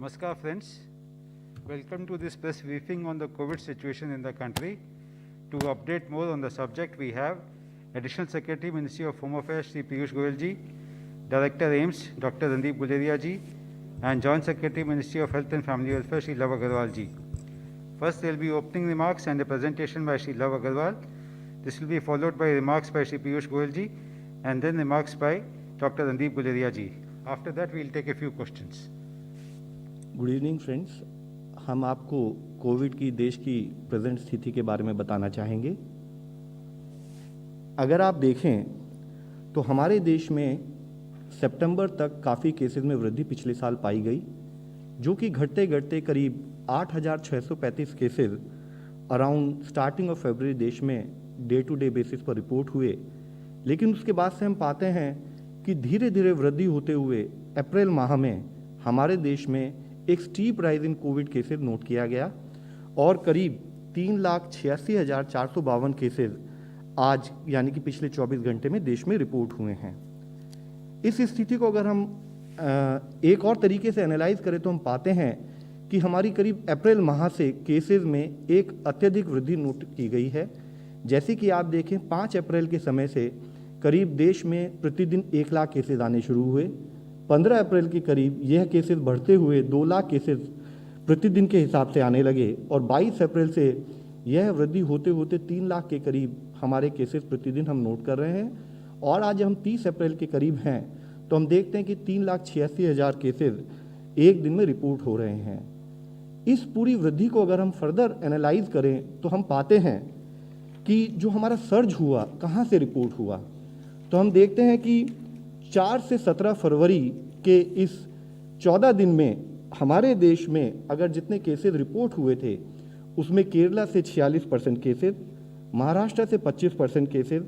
Namaskar friends, welcome to this press briefing on the COVID situation in the country. To update more on the subject, we have Additional Secretary, Ministry of Home Affairs, Shri Piyush Goyal ji, Director AIMS, Dr. Randeep Guleria ji, and Joint Secretary, Ministry of Health and Family Welfare, Shri Love Agarwal ji. First, there will be opening remarks and a presentation by Shri Love Agarwal. This will be followed by remarks by Shri Piyush Goyal ji, and then remarks by Dr. Randeep Guleria ji. After that, we will take a few questions. Good evening friends, हम आपको Covid की देश की present स्थिति के बारे में बताना चाहेंगे। अगर आप देखें तो हमारे देश में सितंबर तक काफ़ी केसेस में वृद्धि पिछले साल पाई गई, जो कि घटते घटते करीब 8,635 cases around starting of February देश में डे टू डे बेसिस पर रिपोर्ट हुए। लेकिन उसके बाद से हम पाते हैं कि धीरे धीरे वृद्धि होते हुए अप्रैल माह में हमारे देश में एक steep rise in Covid cases note किया गया और करीब 3,86,452 केसेस आज यानी कि पिछले 24 घंटे में देश में रिपोर्ट हुए हैं। इस स्थिति को अगर हम एक और तरीके से एनालाइज करें तो हम पाते हैं कि हमारी करीब अप्रैल माह से केसेस में एक अत्यधिक वृद्धि नोट की गई है। जैसे कि आप देखें 5 अप्रैल के समय से करीब देश में प्रतिदिन 1 लाख केसेस आने शुरू हुए। 15 अप्रैल के करीब यह केसेस बढ़ते हुए 2 लाख केसेस प्रतिदिन के हिसाब से आने लगे और 22 अप्रैल से यह वृद्धि होते होते 3 लाख के करीब हमारे केसेस प्रतिदिन हम नोट कर रहे हैं। और आज हम 30 अप्रैल के करीब हैं तो हम देखते हैं कि 3,86,000 केसेस एक दिन में रिपोर्ट हो रहे हैं। इस पूरी वृद्धि को अगर हम फर्दर एनालाइज करें तो हम पाते हैं कि जो हमारा सर्ज हुआ कहाँ से रिपोर्ट हुआ, तो हम देखते हैं कि 4 से 17 फरवरी के इस 14 दिन में हमारे देश में अगर जितने केसेस रिपोर्ट हुए थे उसमें केरला से 46% केसेस, महाराष्ट्र से 25% केसेस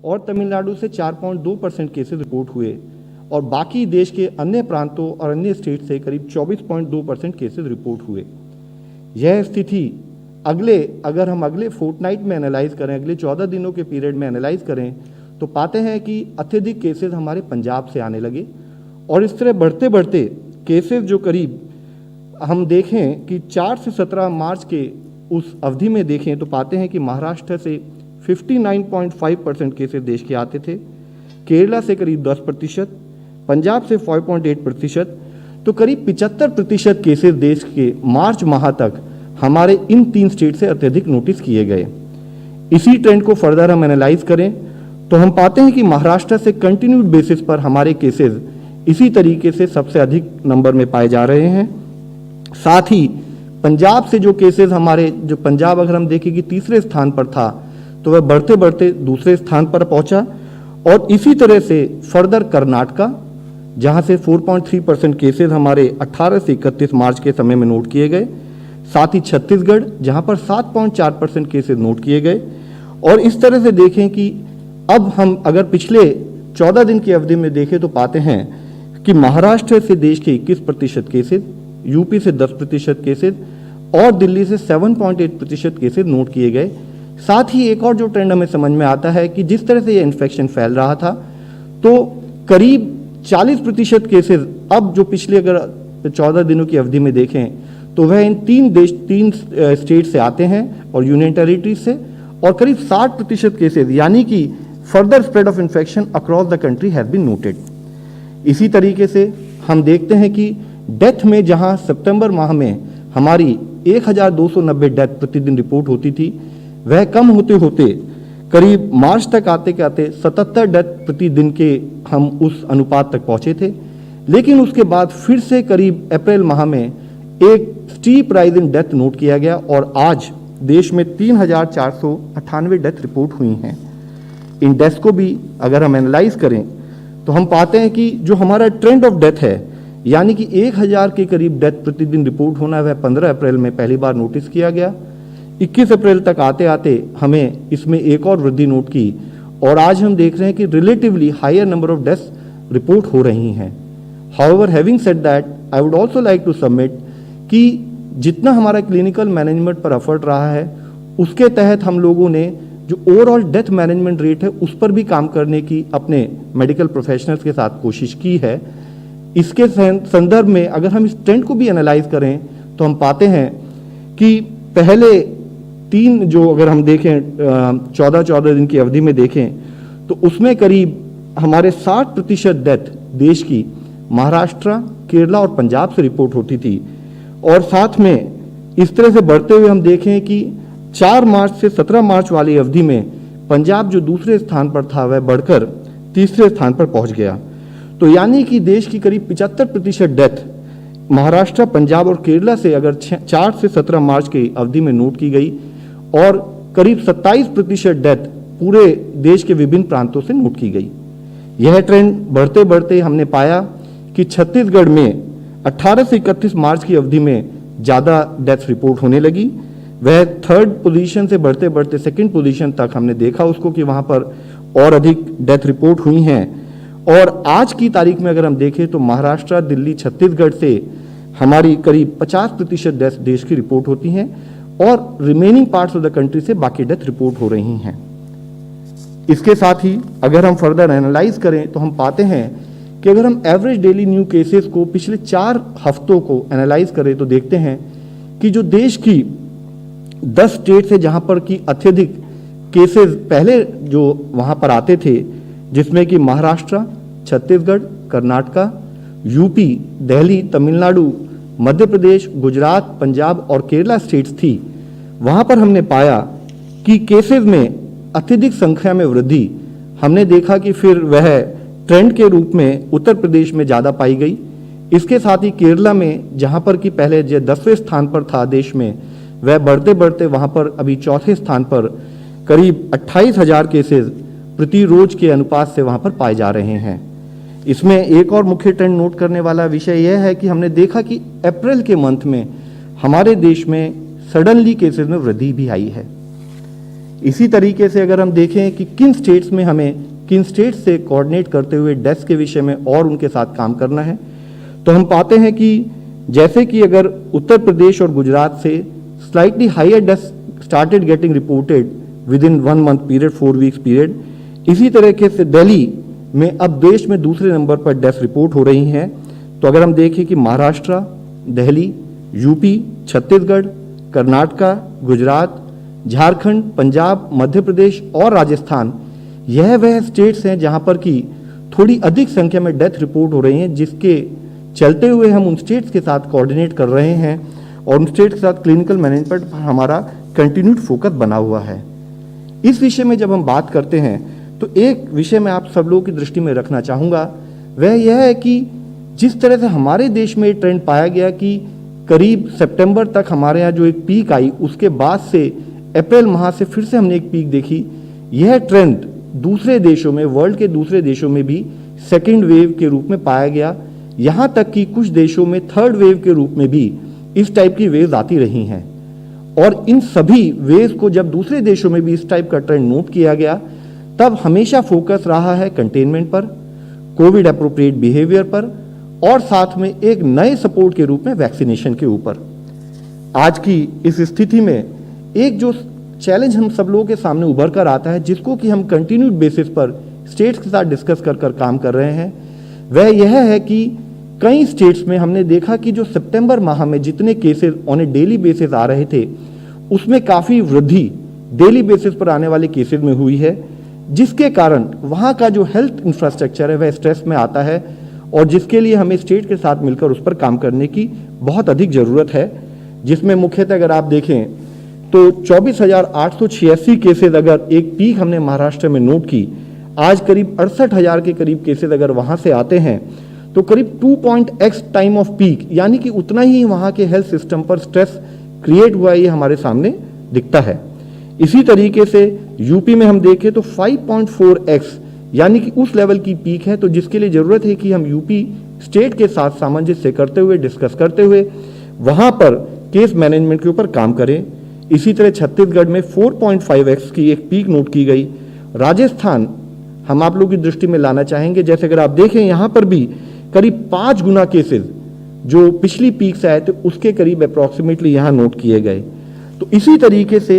और तमिलनाडु से 4.2% केसेस रिपोर्ट हुए और बाकी देश के अन्य प्रांतों और अन्य स्टेट से करीब 24.2% केसेस रिपोर्ट हुए। यह स्थिति अगर हम अगले फोर्टनाइट में एनालाइज करें, अगले 14 दिनों के पीरियड में एनालाइज करें तो पाते हैं कि अत्यधिक केसेस हमारे पंजाब से आने लगे और इस तरह बढ़ते बढ़ते केसेस जो करीब हम देखें कि 4 से 17 मार्च के उस अवधि में देखें तो पाते हैं कि महाराष्ट्र से 59.5% केसेस देश के आते थे, केरला से करीब 10%, पंजाब से 5.8%, तो करीब 75% केसेस देश के मार्च माह तक हमारे इन 3 स्टेट से अत्यधिक नोटिस किए गए। इसी ट्रेंड को फर्दर हम एनालाइज करें तो हम पाते हैं कि महाराष्ट्र से कंटिन्यूड बेसिस पर हमारे केसेस इसी तरीके से सबसे अधिक नंबर में पाए जा रहे हैं। साथ ही पंजाब से जो केसेस जो पंजाब अगर हम देखें कि तीसरे स्थान पर था तो वह बढ़ते बढ़ते दूसरे स्थान पर पहुंचा और इसी तरह से फर्दर कर्नाटका जहां से 4.3% केसेस हमारे 18 से 31 मार्च के समय में नोट किए गए, साथ ही छत्तीसगढ़ जहां पर 7.4% केसेस नोट किए गए। और इस तरह से देखें कि अब हम अगर पिछले 14 दिन की अवधि में देखें तो पाते हैं कि महाराष्ट्र से देश के 21% केसेस, यूपी से 10% केसेस और दिल्ली से 7.8% केसेस नोट किए गए। साथ ही एक और जो ट्रेंड हमें समझ में आता है कि जिस तरह से ये इन्फेक्शन फैल रहा था तो करीब 40% केसेस अब जो पिछले अगर 14 दिनों की अवधि में देखें तो वह इन 3 स्टेट से आते हैं और यूनियन टेरिटरी से और करीब 60% केसेस यानी कि further spread of infection across the country has been noted. इसी तरीके से हम देखते हैं कि डेथ में जहां सितंबर माह में हमारी 1,290 डेथ प्रतिदिन रिपोर्ट होती थी, वह कम होते होते करीब मार्च तक आते 77 डेथ प्रतिदिन के हम उस अनुपात तक पहुंचे थे। लेकिन उसके बाद फिर से करीब अप्रैल माह में एक steep rise in death note किया गया और आज देश में 3,498 डेथ रिपोर्ट हुई हैं। इन डेथ्स को भी अगर हम एनालाइज करें तो हम पाते हैं कि जो हमारा ट्रेंड ऑफ डेथ है यानी कि 1,000 के करीब डेथ प्रतिदिन रिपोर्ट होना वह 15 अप्रैल में पहली बार नोटिस किया गया। 21 अप्रैल तक आते आते हमें इसमें एक और वृद्धि नोट की और आज हम देख रहे हैं कि relatively higher number of deaths report हो रही हैं। However having said that I would also like to submit कि जितना हमारा क्लिनिकल मैनेजमेंट पर एफर्ट रहा है उसके तहत हम लोगों ने जो ओवरऑल डेथ मैनेजमेंट रेट है उस पर भी काम करने की अपने मेडिकल प्रोफेशनल्स के साथ कोशिश की है। इसके संदर्भ में अगर हम इस ट्रेंड को भी एनालाइज करें तो हम पाते हैं कि पहले तीन जो अगर हम देखें 14 दिन की अवधि में देखें तो उसमें करीब हमारे 60% डेथ देश की महाराष्ट्र, केरला और पंजाब से रिपोर्ट होती थी। और साथ में इस तरह से बढ़ते हुए हम देखें कि 4 मार्च से 17 मार्च वाली अवधि में पंजाब जो दूसरे स्थान पर था वह बढ़कर तीसरे स्थान पर पहुंच गया। तो यानी कि देश की करीब 75% डेथ महाराष्ट्र, पंजाब और केरला से अगर 4 से 17 मार्च की अवधि में नोट की गई और करीब 27% डेथ पूरे देश के विभिन्न प्रांतों से नोट की गई। यह ट्रेंड बढ़ते बढ़ते हमने पाया कि छत्तीसगढ़ में 18 से 31 मार्च की अवधि में ज़्यादा डेथ रिपोर्ट होने लगी। वह 3rd पोजीशन से बढ़ते बढ़ते 2nd पोजीशन तक हमने देखा उसको कि वहाँ पर और अधिक डेथ रिपोर्ट हुई हैं। और आज की तारीख में अगर हम देखें तो महाराष्ट्र, दिल्ली, छत्तीसगढ़ से हमारी करीब 50% डेथ देश की रिपोर्ट होती हैं और remaining parts of the country से बाकी डेथ रिपोर्ट हो रही हैं। इसके साथ ही अगर हम फर्दर एनालाइज करें तो हम पाते हैं कि अगर हम एवरेज डेली न्यू केसेस को पिछले 4 हफ्तों को एनालाइज करें तो देखते हैं कि जो देश की 10 स्टेट है जहां पर कि अत्यधिक केसेस पहले जो वहां पर आते थे, जिसमें कि महाराष्ट्र, छत्तीसगढ़, कर्नाटका, यूपी, दिल्ली, तमिलनाडु, मध्य प्रदेश, गुजरात, पंजाब और केरला स्टेट्स थी, वहां पर हमने पाया कि केसेस में अत्यधिक संख्या में वृद्धि हमने देखा कि फिर वह ट्रेंड के रूप में उत्तर प्रदेश में ज़्यादा पाई गई। इसके साथ ही केरला में जहां पर कि पहले जो 10वें स्थान पर था देश में, वह बढ़ते बढ़ते वहां पर अभी 4थे स्थान पर करीब 28,000 केसेस प्रति रोज के अनुपात से वहां पर पाए जा रहे हैं। इसमें एक और मुख्य ट्रेंड नोट करने वाला विषय यह है कि हमने देखा कि अप्रैल के मंथ में हमारे देश में सडनली केसेस में वृद्धि भी आई है। इसी तरीके से अगर हम देखें कि किन स्टेट्स से कोऑर्डिनेट करते हुए डेथ्स के विषय में और उनके साथ काम करना है, तो हम पाते हैं कि जैसे कि अगर उत्तर प्रदेश और गुजरात से slightly higher deaths started getting reported within 1 month period, 4 weeks period, इसी तरीके से दिल्ली में अब देश में दूसरे नंबर पर डेथ रिपोर्ट हो रही हैं। तो अगर हम देखें कि महाराष्ट्र, दिल्ली, यूपी, छत्तीसगढ़, कर्नाटका, गुजरात, झारखंड, पंजाब, मध्य प्रदेश और राजस्थान, यह वह स्टेट्स हैं जहां पर कि थोड़ी अधिक संख्या में डेथ रिपोर्ट हो रही हैं, जिसके चलते हुए हम उन स्टेट्स के साथ कोऑर्डिनेट कर रहे हैं और उन स्टेट्स के साथ क्लिनिकल मैनेजमेंट पर हमारा कंटिन्यूड फोकस बना हुआ है। इस विषय में जब हम बात करते हैं तो एक विषय मैं आप सब लोगों की दृष्टि में रखना चाहूँगा, वह यह है कि जिस तरह से हमारे देश में ट्रेंड पाया गया कि करीब सितंबर तक हमारे यहाँ जो एक पीक आई, उसके बाद से अप्रैल माह से फिर से हमने एक पीक देखी। यह ट्रेंड दूसरे देशों में, वर्ल्ड के दूसरे देशों में भी 2nd वेव के रूप में पाया गया। यहाँ तक कि कुछ देशों में 3rd वेव के रूप में भी इस टाइप की वेव्स आती रही हैं। और इन सभी वेव्स को जब दूसरे देशों में भी इस टाइप का ट्रेंड नोट किया गया, तब हमेशा फोकस रहा है कंटेनमेंट पर, कोविड एप्रोप्रिएट बिहेवियर पर और साथ में एक नए सपोर्ट के रूप में वैक्सीनेशन के ऊपर। आज की इस स्थिति में एक जो चैलेंज हम सब लोगों के सामने उभर कर आता है, जिसको कि हम कंटिन्यूड बेसिस पर स्टेट्स के साथ डिस्कस कर काम कर रहे हैं, वह यह है कि कई स्टेट्स में हमने देखा कि जो सितंबर माह में जितने cases on a daily basis आ रहे थे, उसमें काफ़ी वृद्धि डेली बेसिस पर आने वाले केसेस में हुई है, जिसके कारण वहाँ का जो हेल्थ इंफ्रास्ट्रक्चर है वह स्ट्रेस में आता है और जिसके लिए हमें स्टेट के साथ मिलकर उस पर काम करने की बहुत अधिक ज़रूरत है। जिसमें मुख्यतः अगर आप देखें तो 24,886 केसेस अगर एक पीक हमने महाराष्ट्र में नोट की, आज करीब 68,000 के करीब केसेस अगर वहाँ से आते हैं तो करीब 2.x टाइम ऑफ पीक, यानी कि उतना ही वहाँ के हेल्थ सिस्टम पर स्ट्रेस क्रिएट हुआ, ये हमारे सामने दिखता है। इसी तरीके से यूपी में हम देखें तो 5.4x यानी कि उस लेवल की पीक है, तो जिसके लिए ज़रूरत है कि हम यूपी स्टेट के साथ सामंजस्य करते हुए, डिस्कस करते हुए वहाँ पर केस मैनेजमेंट के ऊपर काम करें। इसी तरह छत्तीसगढ़ में 4.5x की एक पीक नोट की गई। राजस्थान हम आप लोगों की दृष्टि में लाना चाहेंगे, जैसे अगर आप देखें यहाँ पर भी करीब 5 गुना केसेस जो पिछली पीक से आए थे उसके करीब अप्रॉक्सीमेटली यहाँ नोट किए गए। तो इसी तरीके से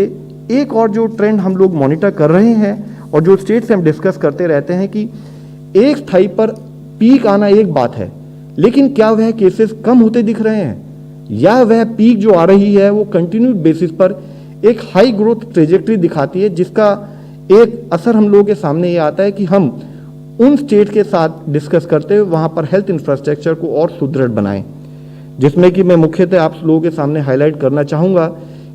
एक और जो ट्रेंड हम लोग मॉनिटर कर रहे हैं और जो स्टेट से हम डिस्कस करते रहते हैं कि एक स्थाई पर पीक आना एक बात है, लेकिन क्या वह केसेस कम होते दिख रहे हैं, या वह पीक जो आ रही है वो कंटिन्यूड बेसिस पर एक हाई ग्रोथ ट्रेजेक्ट्री दिखाती है, जिसका एक असर हम लोगों के सामने ये आता है कि हम उन स्टेट के साथ डिस्कस करते हुए वहाँ पर हेल्थ इंफ्रास्ट्रक्चर को और सुदृढ़ बनाएं, जिसमें कि मैं मुख्यतः आप लोगों के सामने हाईलाइट करना चाहूँगा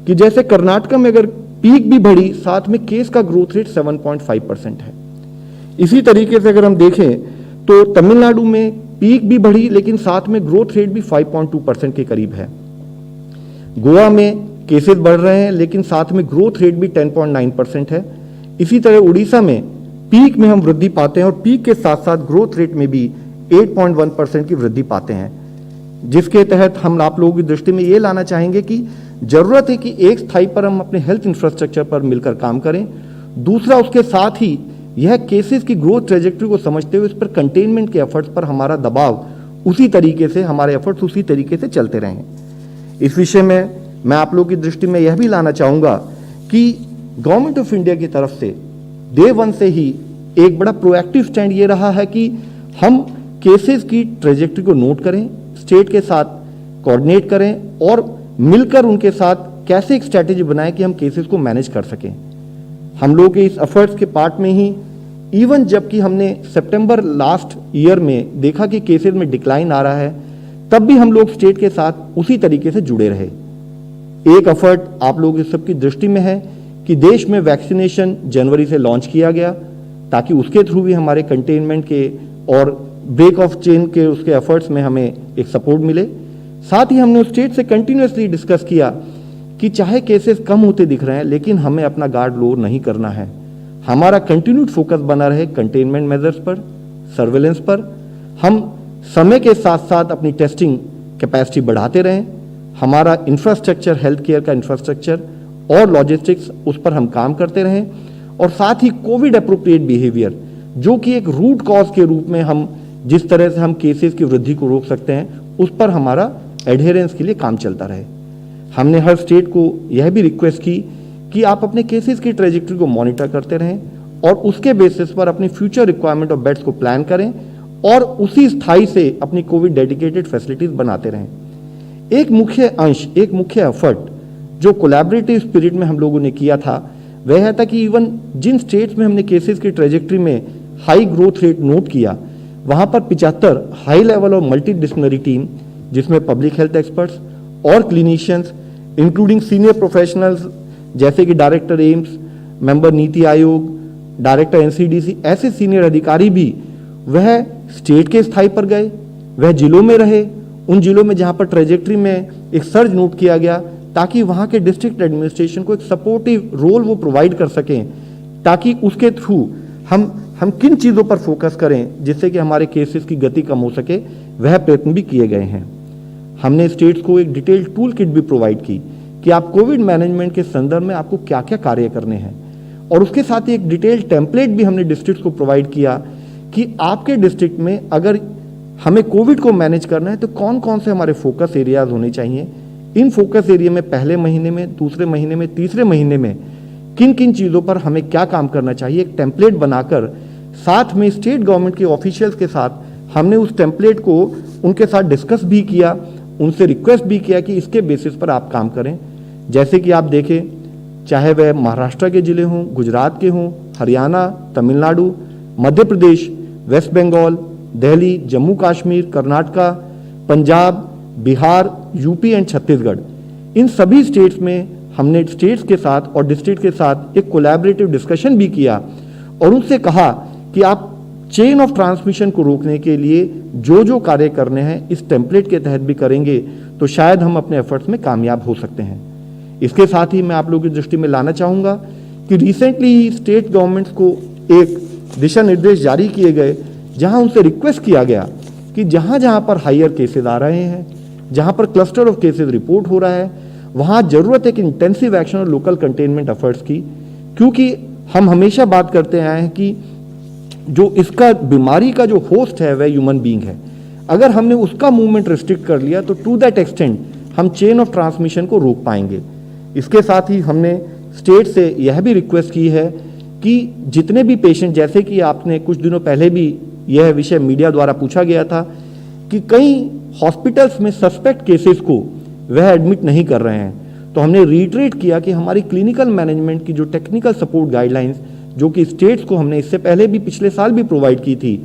कि जैसे कर्नाटक में अगर पीक भी बढ़ी, साथ में केस का ग्रोथ रेट 7.5% है। इसी तरीके से अगर हम देखें तो तमिलनाडु में पीक भी बढ़ी, लेकिन साथ में ग्रोथ रेट भी 5.2% के करीब है। गोवा में केसेस बढ़ रहे हैं, लेकिन साथ में ग्रोथ रेट भी 10.9% है। इसी तरह उड़ीसा में पीक में हम वृद्धि पाते हैं और पीक के साथ साथ ग्रोथ रेट में भी 8.1% की वृद्धि पाते हैं, जिसके तहत हम आप लोगों की दृष्टि में ये लाना चाहेंगे कि जरूरत है कि एक स्थाई पर हम अपने हेल्थ इंफ्रास्ट्रक्चर पर मिलकर काम करें, दूसरा उसके साथ ही यह केसेस की ग्रोथ ट्रेजेक्ट्री को समझते हुए इस पर कंटेनमेंट के एफर्ट्स पर हमारा दबाव उसी तरीके से, हमारे एफर्ट्स उसी तरीके से चलते रहें। इस विषय में मैं आप लोगों की दृष्टि में यह भी लाना चाहूँगा कि गवर्नमेंट ऑफ इंडिया की तरफ से डे वन से ही एक बड़ा प्रोएक्टिव स्टैंड ये रहा है कि हम केसेस की ट्रेजेक्ट्री को नोट करें, स्टेट के साथ कोऑर्डिनेट करें और मिलकर उनके साथ कैसे एक स्ट्रैटेजी बनाएं कि हम केसेस को मैनेज कर सकें। हम लोग के इस एफर्ट्स के पार्ट में ही इवन जबकि हमने सितंबर लास्ट ईयर में देखा कि केसेस में डिक्लाइन आ रहा है, तब भी हम लोग स्टेट के साथ उसी तरीके से जुड़े रहे। एक एफर्ट आप लोग इस सबकी दृष्टि में है कि देश में वैक्सीनेशन जनवरी से लॉन्च किया गया, ताकि उसके थ्रू भी हमारे कंटेनमेंट के और ब्रेक ऑफ चेन के उसके एफर्ट्स में हमें एक सपोर्ट मिले। साथ ही हमने उस स्टेट से कंटिन्यूसली डिस्कस किया कि चाहे केसेस कम होते दिख रहे हैं, लेकिन हमें अपना गार्ड लोअर नहीं करना है। हमारा कंटिन्यूड फोकस बना रहे कंटेनमेंट मेजर्स पर, सर्वेलेंस पर। हम समय के साथ साथ अपनी टेस्टिंग कैपेसिटी बढ़ाते रहें। हमारा इंफ्रास्ट्रक्चर, हेल्थ केयर का इंफ्रास्ट्रक्चर और लॉजिस्टिक्स, उस पर हम काम करते रहें। और साथ ही कोविड अप्रोप्रिएट बिहेवियर, जो कि एक रूट कॉज के रूप में हम जिस तरह से हम केसेस की वृद्धि को रोक सकते हैं, उस पर हमारा एडहेरेंस के लिए काम चलता रहे। हमने हर स्टेट को यह भी रिक्वेस्ट की कि आप अपने केसेस की ट्रेजेक्ट्री को मॉनिटर करते रहें और उसके बेसिस पर अपनी फ्यूचर रिक्वायरमेंट ऑफ बेड्स को प्लान करें और उसी स्थाई से अपनी कोविड डेडिकेटेड फैसिलिटीज बनाते रहें। एक मुख्य अंश, एक मुख्य एफर्ट जो कोलैबोरेटिव स्पिरिट में हम लोगों ने किया था, वह है था कि इवन जिन स्टेट्स में हमने केसेस की ट्रेजेक्ट्री में हाई ग्रोथ रेट नोट किया, वहाँ पर 75 हाई लेवल और मल्टी डिसिप्लिनरी टीम, जिसमें पब्लिक हेल्थ एक्सपर्ट्स और क्लिनिशियंस इंक्लूडिंग सीनियर प्रोफेशनल्स जैसे कि director AIIMS, member NITI Aayog, director NCDC, ऐसे सीनियर अधिकारी भी वह स्टेट के स्थाई पर गए, वह जिलों में रहे, उन जिलों में जहाँ पर ट्रेजेक्ट्री में एक सर्ज नोट किया गया, ताकि वहाँ के डिस्ट्रिक्ट एडमिनिस्ट्रेशन को एक सपोर्टिव रोल वो प्रोवाइड कर सकें, ताकि उसके थ्रू हम किन चीज़ों पर फोकस करें जिससे कि हमारे केसेस की गति कम हो सके, वह प्रयत्न भी किए गए हैं। हमने स्टेट्स को एक डिटेल्ड टूल किट भी प्रोवाइड की कि आप कोविड मैनेजमेंट के संदर्भ में आपको क्या क्या कार्य करने हैं, और उसके साथ ही एक डिटेल्ड टेम्पलेट भी हमने डिस्ट्रिक्ट को प्रोवाइड किया कि आपके डिस्ट्रिक्ट में अगर हमें कोविड को मैनेज करना है तो कौन कौन से हमारे फोकस एरियाज होने चाहिए। इन फोकस एरिया में पहले महीने में, दूसरे महीने में, तीसरे महीने में किन किन चीज़ों पर हमें क्या काम करना चाहिए, एक टेम्पलेट बनाकर साथ में स्टेट गवर्नमेंट के ऑफिशियल्स के साथ हमने उस टेम्पलेट को उनके साथ डिस्कस भी किया, उनसे रिक्वेस्ट भी किया कि इसके बेसिस पर आप काम करें। जैसे कि आप देखें, चाहे वह महाराष्ट्र के ज़िले हों, गुजरात के हों, Haryana, Tamil Nadu, Madhya Pradesh, West Bengal, Delhi, Jammu Kashmir, Karnataka, Punjab, Bihar, UP and Chhattisgarh, इन सभी स्टेट्स में हमने स्टेट्स के साथ और डिस्ट्रिक्ट के साथ एक कोलैबोरेटिव डिस्कशन भी किया और उनसे कहा कि आप चेन ऑफ ट्रांसमिशन को रोकने के लिए जो जो कार्य करने हैं इस टेम्पलेट के तहत भी करेंगे तो शायद हम अपने एफर्ट्स में कामयाब हो सकते हैं। इसके साथ ही मैं आप लोगों की दृष्टि में लाना चाहूँगा कि रिसेंटली ही स्टेट गवर्नमेंट्स को एक दिशा निर्देश जारी किए गए, जहां उनसे रिक्वेस्ट किया गया कि जहां जहां पर हायर केसेस आ रहे हैं, जहां पर क्लस्टर ऑफ केसेस रिपोर्ट हो रहा है, वहां जरूरत है कि इंटेंसिव एक्शन और लोकल कंटेनमेंट एफर्ट्स की, क्योंकि हम हमेशा बात करते आए हैं कि जो इसका बीमारी का जो होस्ट है वह ह्यूमन बीइंग है। अगर हमने उसका मूवमेंट रिस्ट्रिक्ट कर लिया तो टू दैट एक्सटेंट हम चेन ऑफ ट्रांसमिशन को रोक पाएंगे। इसके साथ ही हमने स्टेट से यह भी रिक्वेस्ट की है कि जितने भी पेशेंट, जैसे कि आपने कुछ दिनों पहले भी यह विषय मीडिया द्वारा पूछा गया था कि कई हॉस्पिटल्स में सस्पेक्ट केसेस को वह एडमिट नहीं कर रहे हैं। तो हमने रीट्रेट किया कि हमारी क्लिनिकल मैनेजमेंट की जो टेक्निकल सपोर्ट गाइडलाइंस जो कि स्टेट्स को हमने इससे पहले भी पिछले साल भी प्रोवाइड की थी,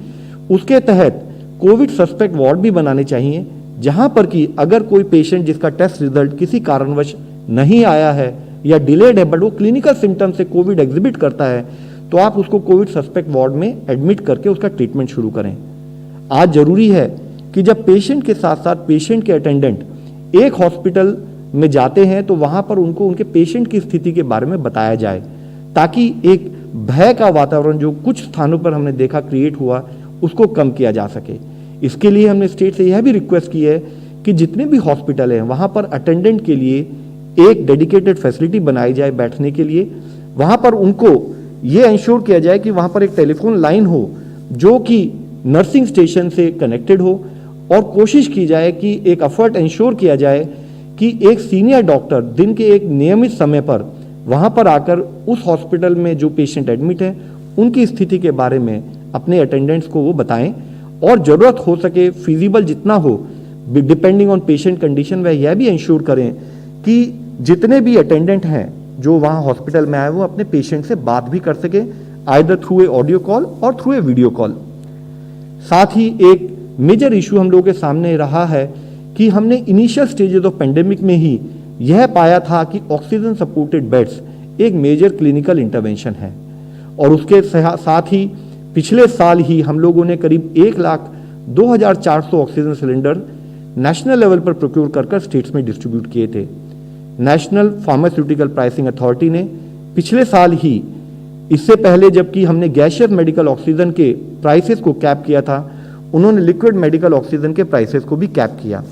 उसके तहत कोविड सस्पेक्ट वार्ड भी बनाने चाहिए, जहां पर कि अगर कोई पेशेंट जिसका टेस्ट रिजल्ट किसी कारणवश नहीं आया है या डिलेड है बट वो क्लिनिकल सिम्टम से कोविड एग्जिबिट करता है, तो आप उसको कोविड सस्पेक्ट वार्ड में एडमिट करके उसका ट्रीटमेंट शुरू करें। आज जरूरी है कि जब पेशेंट के साथ साथ पेशेंट के अटेंडेंट एक हॉस्पिटल में जाते हैं तो वहां पर उनको उनके पेशेंट की स्थिति के बारे में बताया जाए, ताकि एक भय का वातावरण जो कुछ स्थानों पर हमने देखा क्रिएट हुआ उसको कम किया जा सके। इसके लिए हमने स्टेट से यह भी रिक्वेस्ट की है कि जितने भी हॉस्पिटल हैं वहां पर अटेंडेंट के लिए एक डेडिकेटेड फैसिलिटी बनाई जाए बैठने के लिए। वहां पर उनको ये इंश्योर किया जाए कि वहां पर एक टेलीफोन लाइन हो जो कि नर्सिंग स्टेशन से कनेक्टेड हो, और कोशिश की जाए कि एक एफर्ट इंश्योर किया जाए कि एक सीनियर डॉक्टर दिन के एक नियमित समय पर वहां पर आकर उस हॉस्पिटल में जो पेशेंट एडमिट है उनकी स्थिति के बारे में अपने अटेंडेंट्स को वो बताएं, और जरूरत हो सके फिजिबल जितना हो डिपेंडिंग ऑन पेशेंट कंडीशन वह यह भी इंश्योर करें कि जितने भी अटेंडेंट हैं जो वहां हॉस्पिटल में आए वो अपने पेशेंट से बात भी कर सके, either through a audio call और थ्रू ए वीडियो कॉल। साथ ही एक मेजर इशू हम लोगों के सामने रहा है कि हमने इनिशियल स्टेजेस ऑफ पेंडेमिक में ही यह पाया था कि ऑक्सीजन सपोर्टेड बेड्स एक मेजर क्लिनिकल इंटरवेंशन है, और उसके साथ ही पिछले साल ही हम लोगों ने करीब 1,02,400 ऑक्सीजन सिलेंडर नेशनल लेवल पर प्रोक्योर कर स्टेट्स में डिस्ट्रीब्यूट किए थे। नेशनल फार्मास्यूटिकल प्राइसिंग अथॉरिटी ने पिछले साल ही, इससे पहले जबकि हमने गैसियस मेडिकल ऑक्सीजन के प्राइसेस को कैप किया था, उन्होंने लिक्विड मेडिकल ऑक्सीजन के प्राइसेस को भी कैप किया।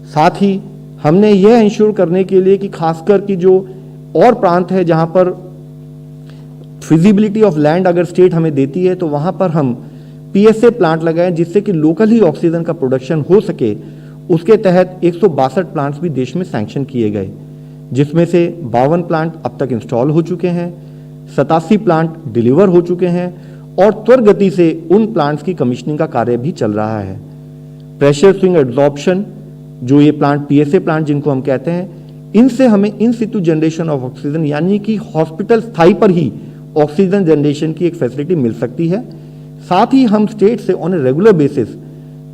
साथ ही हमने यह इंश्योर करने के लिए कि खासकर कि जो और प्रांत है जहां पर फिजिबिलिटी ऑफ लैंड अगर स्टेट हमें देती है तो वहां पर हम पीएसए प्लांट लगाएं जिससे कि लोकल ही ऑक्सीजन का प्रोडक्शन हो सके। उसके तहत 162 प्लांट्स भी देश में सैंक्शन किए गए, जिसमें से 52 प्लांट अब तक इंस्टॉल हो चुके हैं, 87 प्लांट डिलीवर हो चुके हैं, और त्वरित गति से उन प्लांट्स की कमीशनिंग का कार्य भी चल रहा है। प्रेशर स्विंग एब्जॉर्प्शन जो ये प्लांट पीएसए प्लांट जिनको हम कहते हैं, इनसे हमें इन सिटू जनरेशन ऑफ ऑक्सीजन यानी कि हॉस्पिटल स्थाई पर ही ऑक्सीजन जनरेशन की एक फैसिलिटी मिल सकती है। साथ ही हम स्टेट से on a regular basis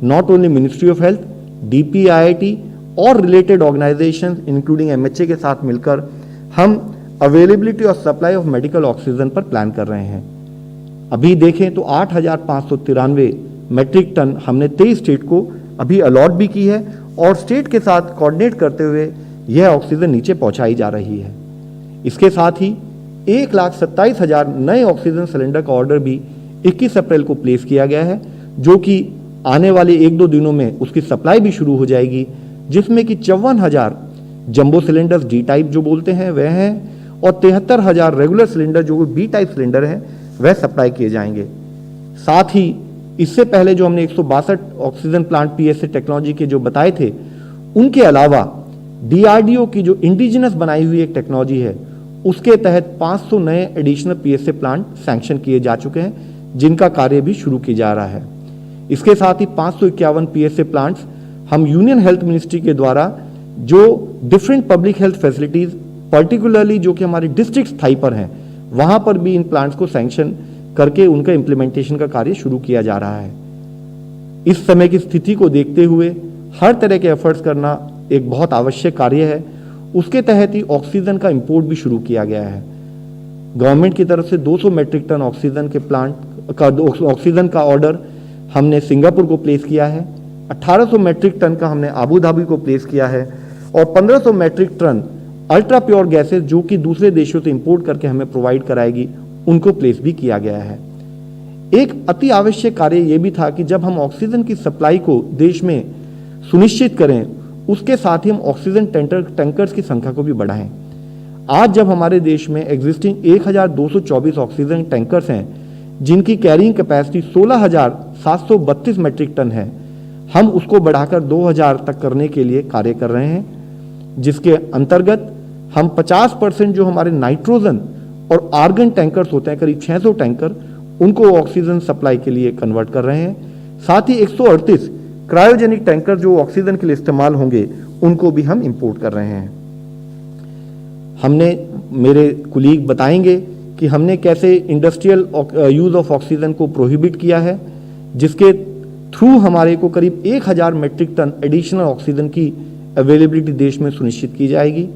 not only ministry of health, DPIIT और रिलेटेड ऑर्गेनाइजेशन इंक्लूडिंग MHA के साथ मिलकर हम अवेलेबिलिटी और सप्लाई ऑफ मेडिकल ऑक्सीजन पर प्लान कर रहे हैं। अभी देखें तो 8,593 मेट्रिक टन हमने 23 स्टेट को अभी अलॉट भी की है, और स्टेट के साथ कोऑर्डिनेट करते हुए यह ऑक्सीजन नीचे पहुंचाई जा रही है। इसके साथ ही 1,27,000 नए ऑक्सीजन सिलेंडर का ऑर्डर भी 21 अप्रैल को प्लेस किया गया है, जो कि आने वाले 1-2 दिनों में उसकी सप्लाई भी शुरू हो जाएगी, जिसमें कि 54,000 जंबो सिलेंडर्स डी टाइप जो बोलते हैं वह हैं, और 73,000 रेगुलर सिलेंडर जो बी टाइप सिलेंडर हैं वह सप्लाई किए जाएंगे। साथ ही इससे पहले जो हमने 162 ऑक्सीजन प्लांट पीएसए टेक्नोलॉजी के जो बताए थे, उनके अलावा DRDO की जो इंडिजिनस बनाई हुई एक टेक्नोलॉजी है उसके तहत 500 नए एडिशनल पीएसए प्लांट सैंक्शन किए जा चुके हैं, जिनका कार्य भी शुरू किया जा रहा है। इसके साथ ही 551 पीएसए प्लांट्स हम यूनियन हेल्थ मिनिस्ट्री के द्वारा जो different public health facilities particularly जो कि हमारे डिस्ट्रिक्ट स्थाई पर हैं वहां पर भी इन प्लांट्स को सैंक्शन करके उनका इंप्लीमेंटेशन का कार्य शुरू किया जा रहा है। इस समय की स्थिति को देखते हुए हर तरह के एफर्ट्स करना एक बहुत आवश्यक कार्य है। उसके तहत ही ऑक्सीजन का इंपोर्ट भी शुरू किया गया है। गवर्नमेंट की तरफ से 200 मेट्रिक टन ऑक्सीजन के प्लांट का ऑक्सीजन का ऑर्डर हमने सिंगापुर को प्लेस किया है, 1800 मेट्रिक टन का हमने आबू धाबी को प्लेस किया है, और 1500 metric ton ultra pure gases जो कि दूसरे देशों से इंपोर्ट करके हमें प्रोवाइड कराएगी उनको प्लेस भी किया गया है। एक अति आवश्यक कार्य यह भी था कि जब हम ऑक्सीजन की सप्लाई को देश में सुनिश्चित करें, उसके साथ ही हम ऑक्सीजन टैंकर्स की संख्या को भी बढ़ाएं। आज जब हमारे देश में एग्जिस्टिंग 1,224 ऑक्सीजन टैंकर्स हैं जिनकी कैरिंग कैपेसिटी 16,732 मेट्रिक टन है, हम उसको बढ़ाकर 2,000 तक करने के लिए कार्य कर रहे हैं, जिसके अंतर्गत हम 50% जो हमारे नाइट्रोजन और आर्गन टैंकर्स होते हैं, करीब 600 टैंकर, उनको ऑक्सीजन सप्लाई के लिए कन्वर्ट कर रहे हैं। साथ ही 138 क्रायोजेनिक टैंकर जो ऑक्सीजन के लिए इस्तेमाल होंगे उनको भी हम इंपोर्ट कर रहे हैं। हमने, मेरे कुलीग बताएंगे कि हमने कैसे इंडस्ट्रियल यूज ऑफ ऑक्सीजन को प्रोहिबिट किया है, जिसके थ्रू हमारे को करीब 1000 मेट्रिक टन एडिशनल ऑक्सीजन की अवेलेबिलिटी देश में सुनिश्चित की जाएगी।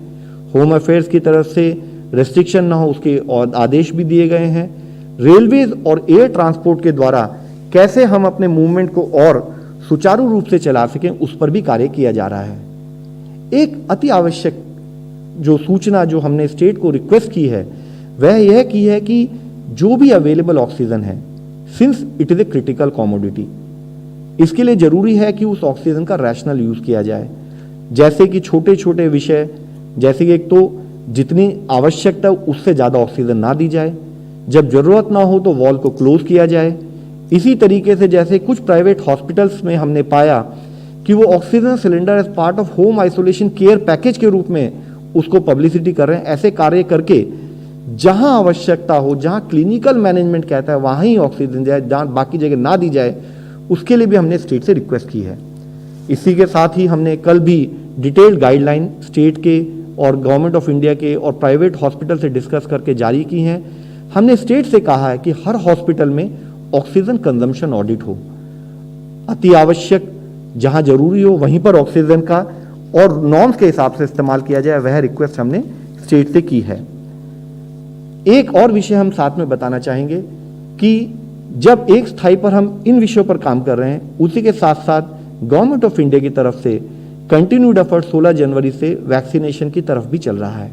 होम अफेयर्स की तरफ से रेस्ट्रिक्शन ना हो उसके और आदेश भी दिए गए हैं। रेलवेज और एयर ट्रांसपोर्ट के द्वारा कैसे हम अपने मूवमेंट को और सुचारू रूप से चला सकें उस पर भी कार्य किया जा रहा है। एक अति आवश्यक जो सूचना जो हमने स्टेट को रिक्वेस्ट की है वह यह की है कि जो भी अवेलेबल ऑक्सीजन है, since it is a critical commodity, इसके लिए जरूरी है कि उस ऑक्सीजन का रैशनल यूज किया जाए। जैसे कि छोटे छोटे विषय, जैसे कि एक तो जितनी आवश्यकता उससे ज़्यादा ऑक्सीजन ना दी जाए, जब जरूरत ना हो तो वॉल को क्लोज किया जाए। इसी तरीके से जैसे कुछ प्राइवेट हॉस्पिटल्स में हमने पाया कि वो oxygen cylinder as part of home isolation care package के रूप में उसको पब्लिसिटी कर रहे हैं। ऐसे कार्य करके जहां आवश्यकता हो, जहां क्लिनिकल मैनेजमेंट कहता है वहां ही ऑक्सीजन जाए, जहां बाकी जगह ना दी जाए, उसके लिए भी हमने स्टेट से रिक्वेस्ट की है। इसी के साथ ही हमने कल भी डिटेल्ड गाइडलाइन स्टेट के और गवर्नमेंट ऑफ इंडिया के और प्राइवेट हॉस्पिटल से डिस्कस करके जारी की हैं। हमने स्टेट से कहा है कि हर हॉस्पिटल में ऑक्सीजन कंजम्पशन ऑडिट हो, अति आवश्यक जहां जरूरी हो वहीं पर ऑक्सीजन का और नॉर्म्स के हिसाब से इस्तेमाल किया जाए, वह रिक्वेस्ट हमने स्टेट से की है। एक और विषय हम साथ में बताना चाहेंगे कि जब एक स्थाई पर हम इन विषयों पर काम कर रहे हैं, उसी के साथ साथ गवर्नमेंट ऑफ इंडिया की तरफ से कंटिन्यूड एफर्ट 16 जनवरी से वैक्सीनेशन की तरफ भी चल रहा है।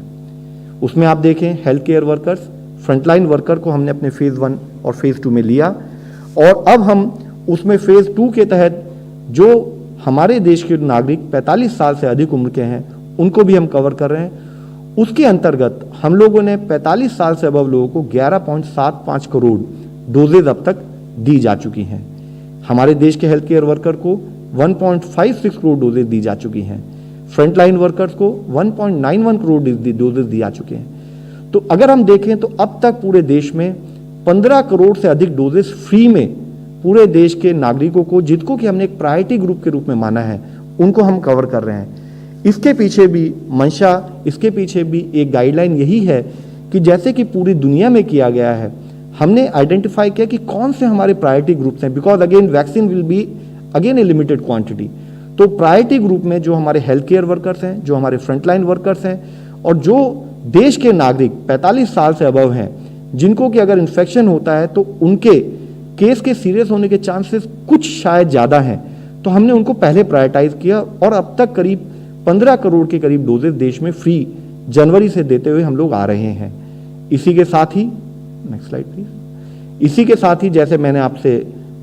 उसमें आप देखें health care workers, frontline worker को हमने अपने फेज 1 और फेज 2 में लिया और अब हम उसमें फेज 2 के तहत जो हमारे देश के नागरिक 45 साल से अधिक उम्र के हैं उनको भी हम कवर कर रहे हैं। उसके अंतर्गत हम लोगों ने 45 साल से अबव लोगों को 11.75 करोड़ डोजेज अब तक दी जा चुकी हैं। हमारे देश के हेल्थ केयर वर्कर को 1.56 करोड़ डोजेज दी जा चुकी हैं। फ्रंटलाइन वर्कर्स को 1.91 करोड़ डोजेज दी जा चुके हैं। तो अगर हम देखें तो अब तक पूरे देश में 15 करोड़ से अधिक डोजेज फ्री में पूरे देश के नागरिकों को, जिनको कि हमने एक प्रायोरिटी ग्रुप के रूप में माना है, उनको हम कवर कर रहे हैं। इसके पीछे भी मंशा, इसके पीछे भी एक गाइडलाइन यही है कि जैसे कि पूरी दुनिया में किया गया है, हमने आइडेंटिफाई किया कि कौन से हमारे प्रायोरिटी ग्रुप्स हैं, because again vaccine will be again A limited quantity. तो प्रायोरिटी ग्रुप में जो हमारे हेल्थ केयर वर्कर्स हैं, जो हमारे फ्रंटलाइन वर्कर्स हैं और जो देश के नागरिक 45 साल से अबव हैं, जिनको कि अगर इन्फेक्शन होता है तो उनके केस के सीरियस होने के चांसेस कुछ शायद ज़्यादा हैं, तो हमने उनको पहले प्रायोरिटाइज किया और अब तक करीब 15 करोड़ के करीब डोजेज देश में फ्री जनवरी से देते हुए हम लोग आ रहे हैं। इसी के साथ ही, नेक्स्ट स्लाइड प्लीज, इसी के साथ ही जैसे मैंने आपसे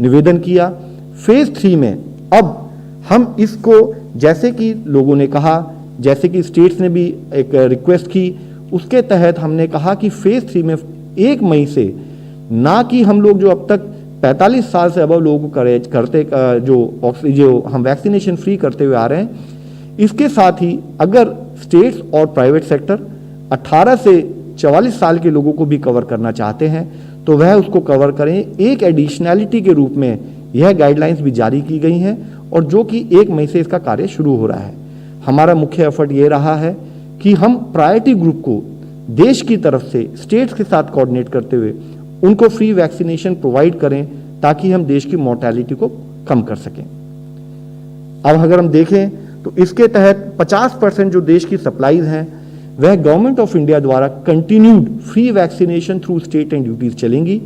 निवेदन किया, फेज 3 में अब हम इसको, जैसे कि लोगों ने कहा, जैसे कि स्टेट्स ने भी एक रिक्वेस्ट की, उसके तहत हमने कहा कि फेज 3 में 1 मई से ना कि हम लोग जो अब तक 45 साल से अबव लोगों को करते जो हम वैक्सीनेशन फ्री करते हुए आ रहे हैं, इसके साथ ही अगर स्टेट्स और प्राइवेट सेक्टर 18 से 44 साल के लोगों को भी कवर करना चाहते हैं तो वह उसको कवर करें। एक एडिशनैलिटी के रूप में यह गाइडलाइंस भी जारी की गई हैं और जो कि 1 मई से इसका कार्य शुरू हो रहा है। हमारा मुख्य एफर्ट ये रहा है कि हम प्रायोरिटी ग्रुप को देश की तरफ से स्टेट्स के साथ कोऑर्डिनेट करते हुए उनको फ्री वैक्सीनेशन प्रोवाइड करें ताकि हम देश की मोर्टेलिटी को कम कर सकें। अब अगर हम देखें तो इसके तहत 50% जो देश की सप्लाईज हैं वह गवर्नमेंट ऑफ इंडिया द्वारा continued free vaccination through state and duties चलेंगी,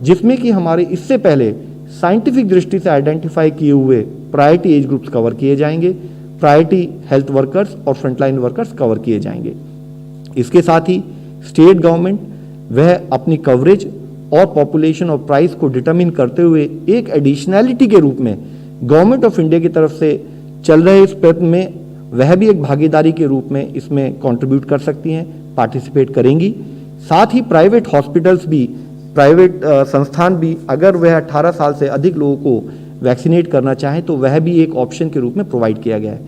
जिसमें कि हमारे इससे पहले साइंटिफिक दृष्टि से आइडेंटिफाई किए हुए प्रायोरिटी एज ग्रुप्स कवर किए जाएंगे, प्रायोरिटी हेल्थ वर्कर्स और फ्रंटलाइन वर्कर्स कवर किए जाएंगे। इसके साथ ही स्टेट गवर्नमेंट वह अपनी कवरेज और पॉपुलेशन और प्राइस को डिटरमिन करते हुए एक एडिशनैलिटी के रूप में गवर्नमेंट ऑफ इंडिया की तरफ से चल रहे इस प्रयत्न में वह भी एक भागीदारी के रूप में इसमें कंट्रीब्यूट कर सकती हैं, पार्टिसिपेट करेंगी। साथ ही प्राइवेट हॉस्पिटल्स भी, प्राइवेट संस्थान भी अगर वह 18 साल से अधिक लोगों को वैक्सीनेट करना चाहें तो वह भी एक ऑप्शन के रूप में प्रोवाइड किया गया है।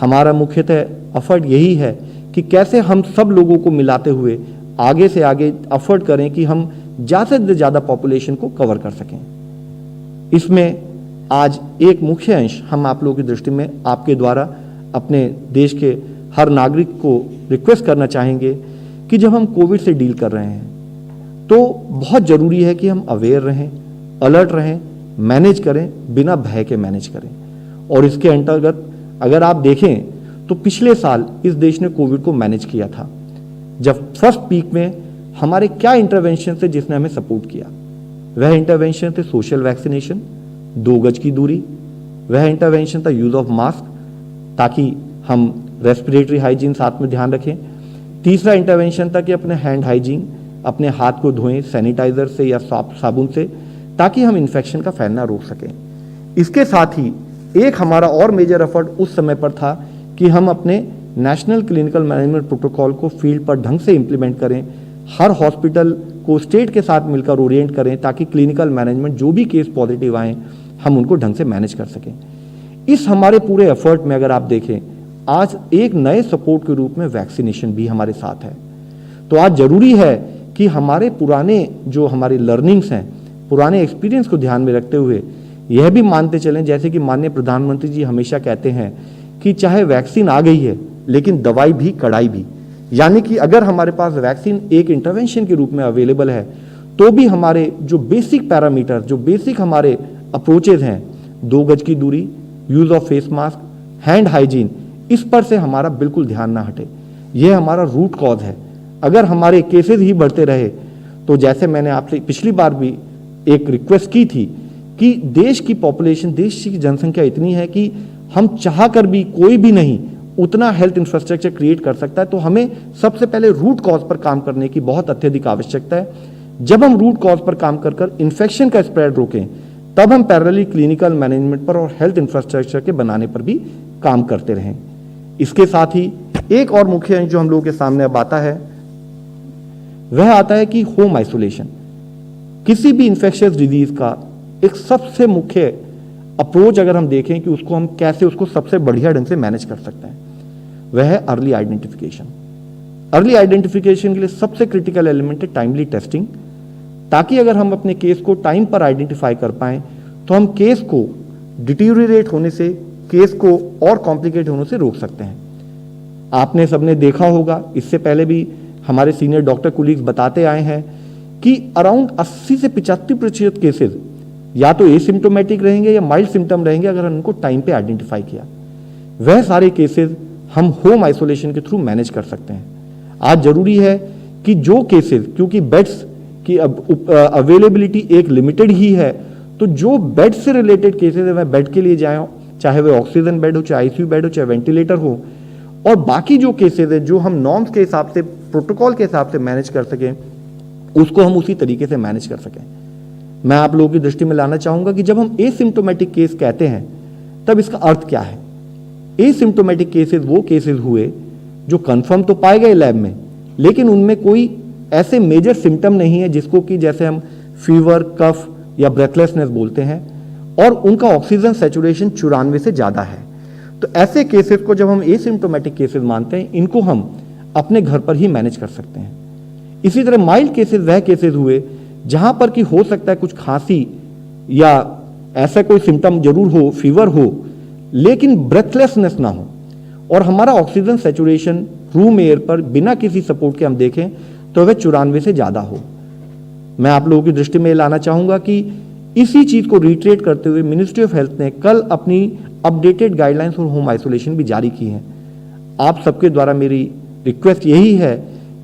हमारा मुख्यतः एफर्ट यही है कि कैसे हम सब लोगों को मिलाते हुए आगे से आगे एफर्ट करें कि हम ज़्यादा से ज़्यादा पॉपुलेशन को कवर कर सकें। इसमें आज एक मुख्य अंश हम आप लोगों की दृष्टि में आपके द्वारा अपने देश के हर नागरिक को रिक्वेस्ट करना चाहेंगे कि जब हम कोविड से डील कर रहे हैं तो बहुत ज़रूरी है कि हम अवेयर रहें, अलर्ट रहें, मैनेज करें, बिना भय के मैनेज करें। और इसके अंतर्गत अगर आप देखें तो पिछले साल इस देश ने कोविड को मैनेज किया था। जब फर्स्ट पीक में हमारे क्या इंटरवेंशन थे जिसने हमें सपोर्ट किया? वह इंटरवेंशन थे सोशल वैक्सीनेशन, 2 गज की दूरी, वह इंटरवेंशन था यूज ऑफ मास्क ताकि हम रेस्पिरेटरी हाइजीन साथ में ध्यान रखें। तीसरा इंटरवेंशन था कि अपने हैंड हाइजीन, अपने हाथ को धोएं सैनिटाइजर से या साबुन से ताकि हम इन्फेक्शन का फैलना रोक सकें। इसके साथ ही एक हमारा और मेजर एफर्ट उस समय पर था कि हम अपने नेशनल क्लिनिकल मैनेजमेंट प्रोटोकॉल को फील्ड पर ढंग से इंप्लीमेंट करें, हर हॉस्पिटल को स्टेट के साथ मिलकर ओरिएंट करें ताकि क्लिनिकल मैनेजमेंट जो भी केस पॉजिटिव आए हम उनको ढंग से मैनेज कर सकें। इस हमारे पूरे एफर्ट में अगर आप देखें आज एक नए सपोर्ट के रूप में वैक्सीनेशन भी हमारे साथ है। तो आज जरूरी है कि हमारे पुराने जो हमारे लर्निंग्स हैं, पुराने एक्सपीरियंस को ध्यान में रखते हुए यह भी मानते चलें, जैसे कि माननीय प्रधानमंत्री जी हमेशा कहते हैं कि चाहे वैक्सीन आ गई है लेकिन दवाई भी कड़ाई भी, यानी कि अगर हमारे पास वैक्सीन एक इंटरवेंशन के रूप में अवेलेबल है तो भी हमारे जो बेसिक पैरामीटर, जो बेसिक हमारे अप्रोचेज हैं, 2 गज की दूरी, use of face mask, hand hygiene, इस पर से हमारा बिल्कुल ध्यान ना हटे। यह हमारा रूट कॉज है। अगर हमारे केसेस ही बढ़ते रहे तो जैसे मैंने आपसे पिछली बार भी एक रिक्वेस्ट की थी कि देश की पॉपुलेशन, देश की जनसंख्या इतनी है कि हम चाह कर भी कोई भी नहीं उतना हेल्थ इंफ्रास्ट्रक्चर क्रिएट कर सकता है, तो हमें सबसे पहले रूट कॉज पर काम करने की बहुत अत्यधिक आवश्यकता है। जब हम रूट कॉज पर काम कर कर इन्फेक्शन का स्प्रेड रोकें तब हम पैरेलली क्लिनिकल मैनेजमेंट पर और हेल्थ इंफ्रास्ट्रक्चर के बनाने पर भी काम करते रहें। इसके साथ ही एक और मुख्य अंश जो हम लोगों के सामने अब आता है वह आता है कि होम आइसोलेशन किसी भी इंफेक्शियस डिजीज का एक सबसे मुख्य अप्रोच अगर हम देखें कि उसको हम कैसे उसको सबसे बढ़िया ढंग से मैनेज कर सकते हैं, वह है अर्ली आइडेंटिफिकेशन। अर्ली आइडेंटिफिकेशन के लिए सबसे क्रिटिकल एलिमेंट है टाइमली टेस्टिंग, ताकि अगर हम अपने केस को टाइम पर आइडेंटिफाई कर पाएं तो हम केस को डिटीरियरेट होने से, केस को और कॉम्प्लिकेट होने से रोक सकते हैं। आपने सबने देखा होगा, इससे पहले भी हमारे सीनियर डॉक्टर कुलीग्स बताते आए हैं कि अराउंड 80 से 75% केसेस या तो एसिम्टोमेटिक रहेंगे या माइल्ड सिम्टम रहेंगे अगर हम उनको टाइम पे आइडेंटिफाई किया। वह सारे केसेस हम होम आइसोलेशन के थ्रू मैनेज कर सकते हैं। आज जरूरी है कि जो केसेस, क्योंकि बेड्स की अवेलेबिलिटी एक लिमिटेड ही है, तो जो बेड से रिलेटेड केसेस है वह बेड के लिए जाएं, चाहे वह ऑक्सीजन बेड हो, चाहे आईसीयू बेड हो, चाहे वेंटिलेटर हो, और बाकी जो केसेस है जो हम नॉर्म्स के हिसाब से, प्रोटोकॉल के हिसाब से मैनेज कर सकें उसको हम उसी तरीके से मैनेज कर सकें। मैं आप लोगों की दृष्टि में लाना चाहूंगा कि जब हम एसिम्टोमेटिक केस कहते हैं तब इसका अर्थ क्या है। एसिम्टोमेटिक केसेस वो केसेस हुए जो कंफर्म तो पाए गए लैब में, लेकिन उनमें कोई ऐसे मेजर सिम्टम नहीं है जिसको कि जैसे हम फीवर, कफ या ब्रेथलेसनेस बोलते हैं, और उनका ऑक्सीजन सैचुरेशन 94 से ज्यादा है। तो ऐसे केसेस को जब हम एसिम्टोमेटिक केसेस मानते हैं, इनको हम अपने घर पर ही मैनेज कर सकते हैं। इसी तरह माइल्ड केसेस वह केसेस हुए जहां पर कि हो सकता है कुछ खांसी या ऐसा कोई सिम्टम जरूर हो, फीवर हो, लेकिन ब्रेथलेसनेस ना हो, और हमारा ऑक्सीजन सैचुरेशन रूम एयर पर बिना किसी सपोर्ट के हम देखें तो वह 94 से ज्यादा हो। मैं आप लोगों की दृष्टि में लाना चाहूंगा कि इसी चीज को रिट्रेट करते हुए मिनिस्ट्री ऑफ हेल्थ ने कल अपनी अपडेटेड गाइडलाइंस और होम आइसोलेशन भी जारी की हैं। आप सबके द्वारा मेरी रिक्वेस्ट यही है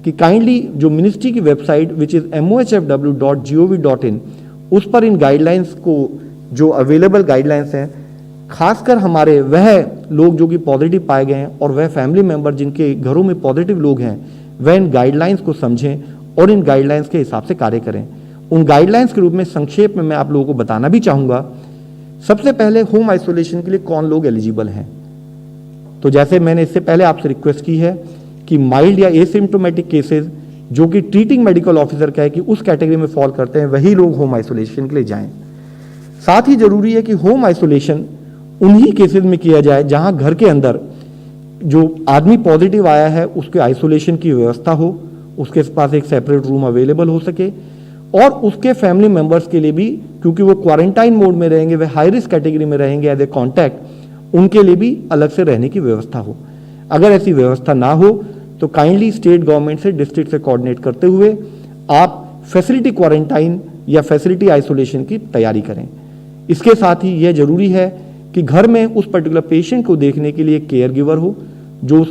कि काइंडली जो मिनिस्ट्री की वेबसाइट विच इज mohfw.gov.in, उस पर इन गाइडलाइंस को, जो अवेलेबल गाइडलाइंस हैं, खासकर हमारे वह लोग जो कि पॉजिटिव पाए गए हैं और वह फैमिली मेंबर जिनके घरों में पॉजिटिव लोग हैं, वह इन गाइडलाइंस को समझें और इन गाइडलाइंस के हिसाब से कार्य करें। उन गाइडलाइंस के रूप में संक्षेप में मैं आप लोगों को बताना भी चाहूंगा। सबसे पहले होम आइसोलेशन के लिए कौन लोग एलिजिबल हैं। तो जैसे मैंने इससे पहले आपसे रिक्वेस्ट की है कि माइल्ड या एसिम्टोमेटिक केसेस जो कि ट्रीटिंग मेडिकल ऑफिसर कहे कि उस कैटेगरी में फॉल करते हैं, वही लोग होम आइसोलेशन के लिए जाएं। साथ ही जरूरी है कि होम आइसोलेशन उन्हीं केसेस में किया जाए जहां घर के अंदर जो आदमी पॉजिटिव आया है उसके आइसोलेशन की व्यवस्था हो, उसके पास एक सेपरेट रूम अवेलेबल हो सके, और उसके फैमिली मेंबर्स के लिए भी, क्योंकि वो क्वारंटाइन मोड में रहेंगे, वे हाई रिस्क कैटेगरी में रहेंगे एज ए कॉन्टैक्ट, उनके लिए भी अलग से रहने की व्यवस्था हो। अगर ऐसी व्यवस्था ना हो तो काइंडली स्टेट गवर्नमेंट से, डिस्ट्रिक्ट से कोऑर्डिनेट करते हुए आप फैसिलिटी क्वारंटाइन या फैसिलिटी आइसोलेशन की तैयारी करें। इसके साथ ही यह जरूरी है कि घर में उस पर्टिकुलर पेशेंट को देखने के लिए केयर गिवर हो, जो उस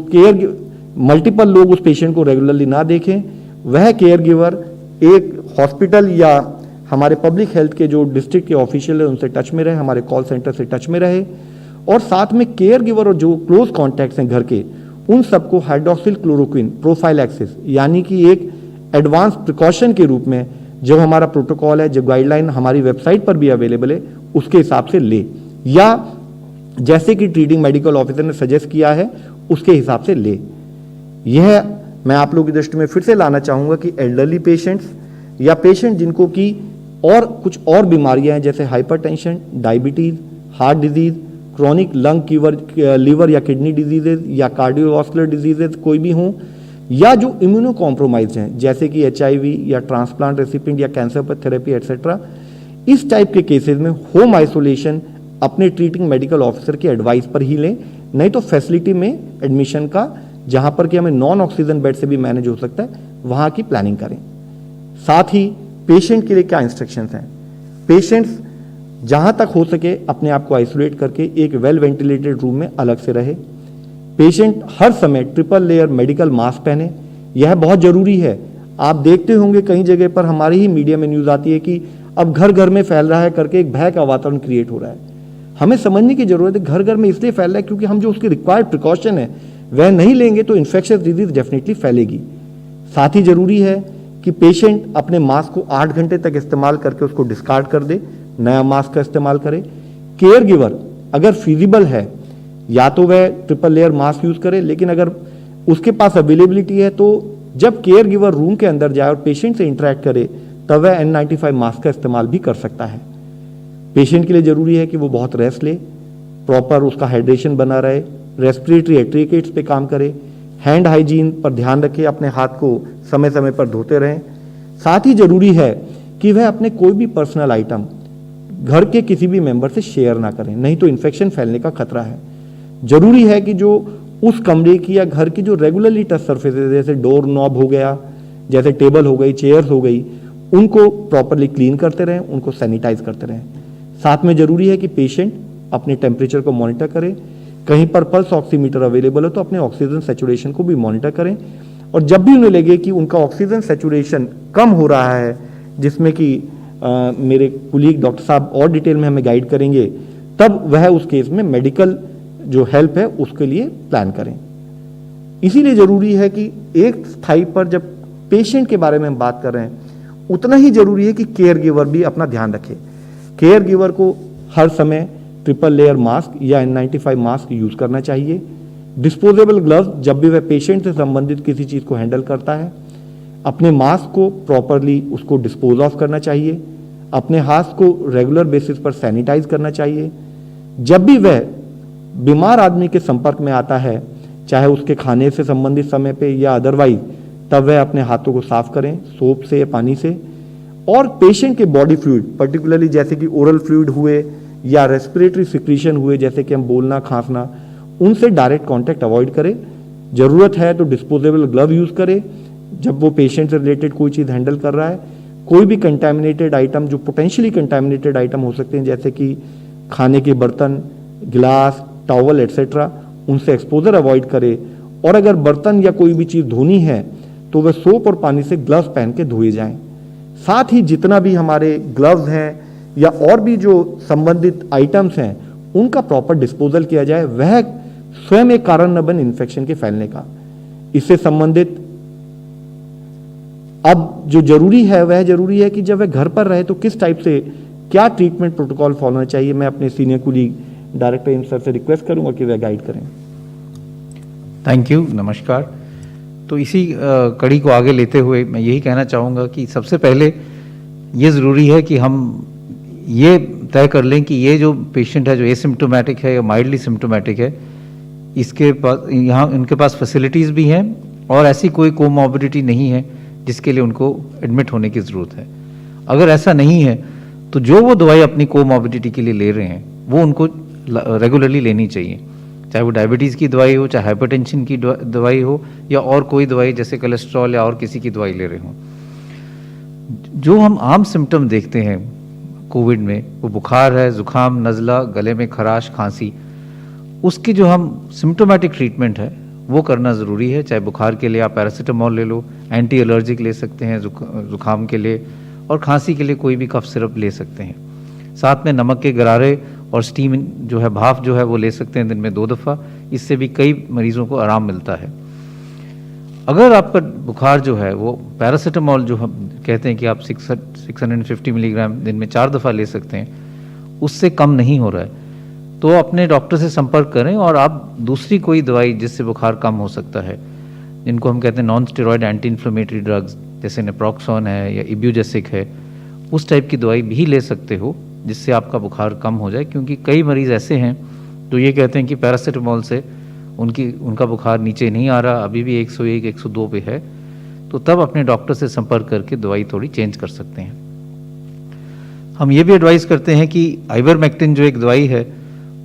मल्टीपल लोग उस पेशेंट को रेगुलरली ना देखें, वह केयर गिवर एक हॉस्पिटल या हमारे पब्लिक हेल्थ के जो डिस्ट्रिक्ट के ऑफिशियल है उनसे टच में रहे, हमारे कॉल सेंटर से टच में रहे, और साथ में केयर गिवर और जो क्लोज कॉन्टैक्ट्स हैं घर के, उन सबको हाइड्रोक्सिल क्लोरोक्विन प्रोफाइलैक्सिस यानी कि एक एडवांस प्रिकॉशन के रूप में जो हमारा प्रोटोकॉल है, जो गाइडलाइन हमारी वेबसाइट पर भी अवेलेबल है, उसके हिसाब से ले, या जैसे कि ट्रीटिंग मेडिकल ऑफिसर ने सजेस्ट किया है उसके हिसाब से ले। यह मैं आप लोगों की दृष्टि में फिर से लाना चाहूँगा कि एल्डरली पेशेंट्स या पेशेंट जिनको कि और कुछ और बीमारियां हैं जैसे hypertension, diabetes, heart disease, chronic lung liver या किडनी डिजीजेज या कार्डियोवास्कुलर डिजीजेज कोई भी हों, या जो इम्यूनो कॉम्प्रोमाइज हैं जैसे कि HIV या ट्रांसप्लांट रेसिपिएंट या कैंसर पर थेरेपी एट्सेट्रा, इस टाइप के केसेस में होम आइसोलेशन अपने ट्रीटिंग मेडिकल ऑफिसर की एडवाइस पर ही लें, नहीं तो फैसिलिटी में एडमिशन का, जहां पर कि हमें नॉन ऑक्सीजन बेड से भी मैनेज हो सकता है, वहां की प्लानिंग करें। साथ ही पेशेंट के लिए क्या इंस्ट्रक्शंस हैं, पेशेंट्स जहां तक हो सके अपने आप को आइसोलेट करके एक वेल वेंटिलेटेड रूम में अलग से रहे। पेशेंट हर समय ट्रिपल लेयर मेडिकल मास्क पहने, यह बहुत जरूरी है। आप देखते होंगे कई जगह पर हमारी ही मीडिया में न्यूज आती है कि अब घर घर में फैल रहा है करके एक भय का वातावरण क्रिएट हो रहा है। हमें समझने की जरूरत है घर घर में इसलिए फैल रहा है क्योंकि हम जो उसकी रिक्वायर्ड प्रिकॉशन है वह नहीं लेंगे तो इन्फेक्शियस डिजीज डेफिनेटली फैलेगी। साथ ही जरूरी है कि पेशेंट अपने मास्क को 8 घंटे तक इस्तेमाल करके उसको डिस्कार्ड कर दे, नया मास्क का इस्तेमाल करे। केयर गिवर अगर फिजिबल है या तो वह ट्रिपल लेयर मास्क यूज करे, लेकिन अगर उसके पास अवेलेबिलिटी है तो जब केयर गिवर रूम के अंदर जाए और पेशेंट से इंटरेक्ट करे तब वह N95 मास्क का इस्तेमाल भी कर सकता है। पेशेंट के लिए जरूरी है कि वो बहुत रेस्ट ले, प्रॉपर उसका हाइड्रेशन बना रहे, रेस्पिरेटरी एट्रिकेट्स पे काम करे, हैंड हाइजीन पर ध्यान रखे, अपने हाथ को समय समय पर धोते रहें। साथ ही जरूरी है कि वह अपने कोई भी पर्सनल आइटम घर के किसी भी मेंबर से शेयर ना करें, नहीं तो इन्फेक्शन फैलने का खतरा है। जरूरी है कि जो उस कमरे की या घर की जो रेगुलरली टच सर्फेसेस जैसे डोर नॉब हो गया, जैसे टेबल हो गई, चेयर्स हो गई, उनको प्रॉपरली क्लीन करते रहें, उनको सैनिटाइज करते रहें। साथ में जरूरी है कि पेशेंट अपने टेम्परेचर को मॉनिटर करें, कहीं पर पल्स ऑक्सीमीटर अवेलेबल हो तो अपने ऑक्सीजन सैचुरेशन को भी मॉनिटर करें, और जब भी उन्हें लगे कि उनका ऑक्सीजन सैचुरेशन कम हो रहा है, जिसमें कि मेरे कुलीग डॉक्टर साहब और डिटेल में हमें गाइड करेंगे, तब वह उस केस में मेडिकल जो हेल्प है उसके लिए प्लान करें। इसीलिए जरूरी है कि एक स्थाई पर जब पेशेंट के बारे में हम बात कर रहे हैं उतना ही जरूरी है कि केयर गिवर भी अपना ध्यान रखे। केयर गिवर को हर समय ट्रिपल लेयर मास्क या N95 मास्क यूज करना चाहिए। डिस्पोजेबल ग्लव्स जब भी वह पेशेंट से संबंधित किसी चीज को हैंडल करता है, अपने मास्क को प्रॉपरली उसको डिस्पोज ऑफ करना चाहिए, अपने हाथ को रेगुलर बेसिस पर सैनिटाइज करना चाहिए। जब भी वह बीमार आदमी के संपर्क में आता है, चाहे उसके खाने से संबंधित समय पे या अदरवाइज, तब वह अपने हाथों को साफ करें सोप से या पानी से। और पेशेंट के बॉडी फ्लूइड पर्टिकुलरली जैसे कि ओरल फ्लूइड हुए या रेस्पिरेटरी सिक्रीशन हुए, जैसे कि हम बोलना खांसना, उनसे डायरेक्ट कांटेक्ट अवॉइड करें। जरूरत है तो डिस्पोजेबल ग्लव यूज करें जब वो पेशेंट से रिलेटेड कोई चीज हैंडल कर रहा है। कोई भी कंटैमिनेटेड आइटम, जो पोटेंशियली कंटैमिनेटेड आइटम हो सकते हैं जैसे कि खाने के बर्तन, गिलास, टॉवल एटसेट्रा, उनसे एक्सपोजर अवॉइड करे। और अगर बर्तन या कोई भी चीज धोनी है तो वह सोप और पानी से ग्लव्स पहन के धोए जाएं। साथ ही जितना भी हमारे ग्लव्स हैं या और भी जो संबंधित आइटम्स हैं उनका प्रॉपर डिस्पोजल किया जाए, वह स्वयं एक कारण न बने इन्फेक्शन के फैलने का। इससे संबंधित अब जो जरूरी है वह जरूरी है कि जब वह घर पर रहे तो किस टाइप से क्या ट्रीटमेंट प्रोटोकॉल फॉलो होना चाहिए। मैं अपने senior colleague director AIIMS sir से रिक्वेस्ट करूंगा कि वह गाइड करें। थैंक यू, नमस्कार। तो इसी कड़ी को आगे लेते हुए मैं यही कहना चाहूँगा कि सबसे पहले ये ज़रूरी है कि हम ये तय कर लें कि ये जो पेशेंट है जो एसिम्प्टोमेटिक है या माइल्डली सिम्प्टोमेटिक है, इसके पास यहाँ इनके पास फैसिलिटीज़ भी हैं और ऐसी कोई कोमॉर्बिडिटी नहीं है जिसके लिए उनको एडमिट होने की ज़रूरत है। अगर ऐसा नहीं है तो जो वो दवाई अपनी कोमॉर्बिडिटी के लिए ले रहे हैं वो उनको रेगुलरली लेनी चाहिए, चाहे वो डायबिटीज़ की दवाई हो, चाहे हाइपरटेंशन की दवाई हो, या और कोई दवाई जैसे कोलेस्ट्रॉल या और किसी की दवाई ले रहे हों। जो हम आम सिम्टम देखते हैं कोविड में, वो बुखार है, ज़ुकाम, नज़ला, गले में खराश, खांसी, उसकी जो हम सिम्टोमेटिक ट्रीटमेंट है वो करना ज़रूरी है। चाहे बुखार के लिए आप पैरासीटामोल ले लो, एंटी एलर्जिक ले सकते हैं ज़ुकाम के लिए, और खांसी के लिए कोई भी कफ सिरप ले सकते हैं। साथ में नमक के गरारे और स्टीम जो है, भाप जो है वो ले सकते हैं दिन में 2 दफ़ा। इससे भी कई मरीज़ों को आराम मिलता है। अगर आपका बुखार जो है वो पैरासीटामोल जो हम कहते हैं कि आप 650 मिलीग्राम दिन में 4 दफ़ा ले सकते हैं, उससे कम नहीं हो रहा है तो अपने डॉक्टर से संपर्क करें और आप दूसरी कोई दवाई जिससे बुखार कम हो सकता है, जिनको हम कहते हैं non steroid anti inflammatory drugs, जैसे नेप्रोक्सोन है या इब्यूजेसिक है, उस टाइप की दवाई भी ले सकते हो जिससे आपका बुखार कम हो जाए। क्योंकि कई मरीज़ ऐसे हैं तो ये कहते हैं कि पैरासीटामोल से उनका बुखार नीचे नहीं आ रहा, अभी भी 101 102 पे है, तो तब अपने डॉक्टर से संपर्क करके दवाई थोड़ी चेंज कर सकते हैं। हम ये भी एडवाइस करते हैं कि आइवरमेक्टिन जो एक दवाई है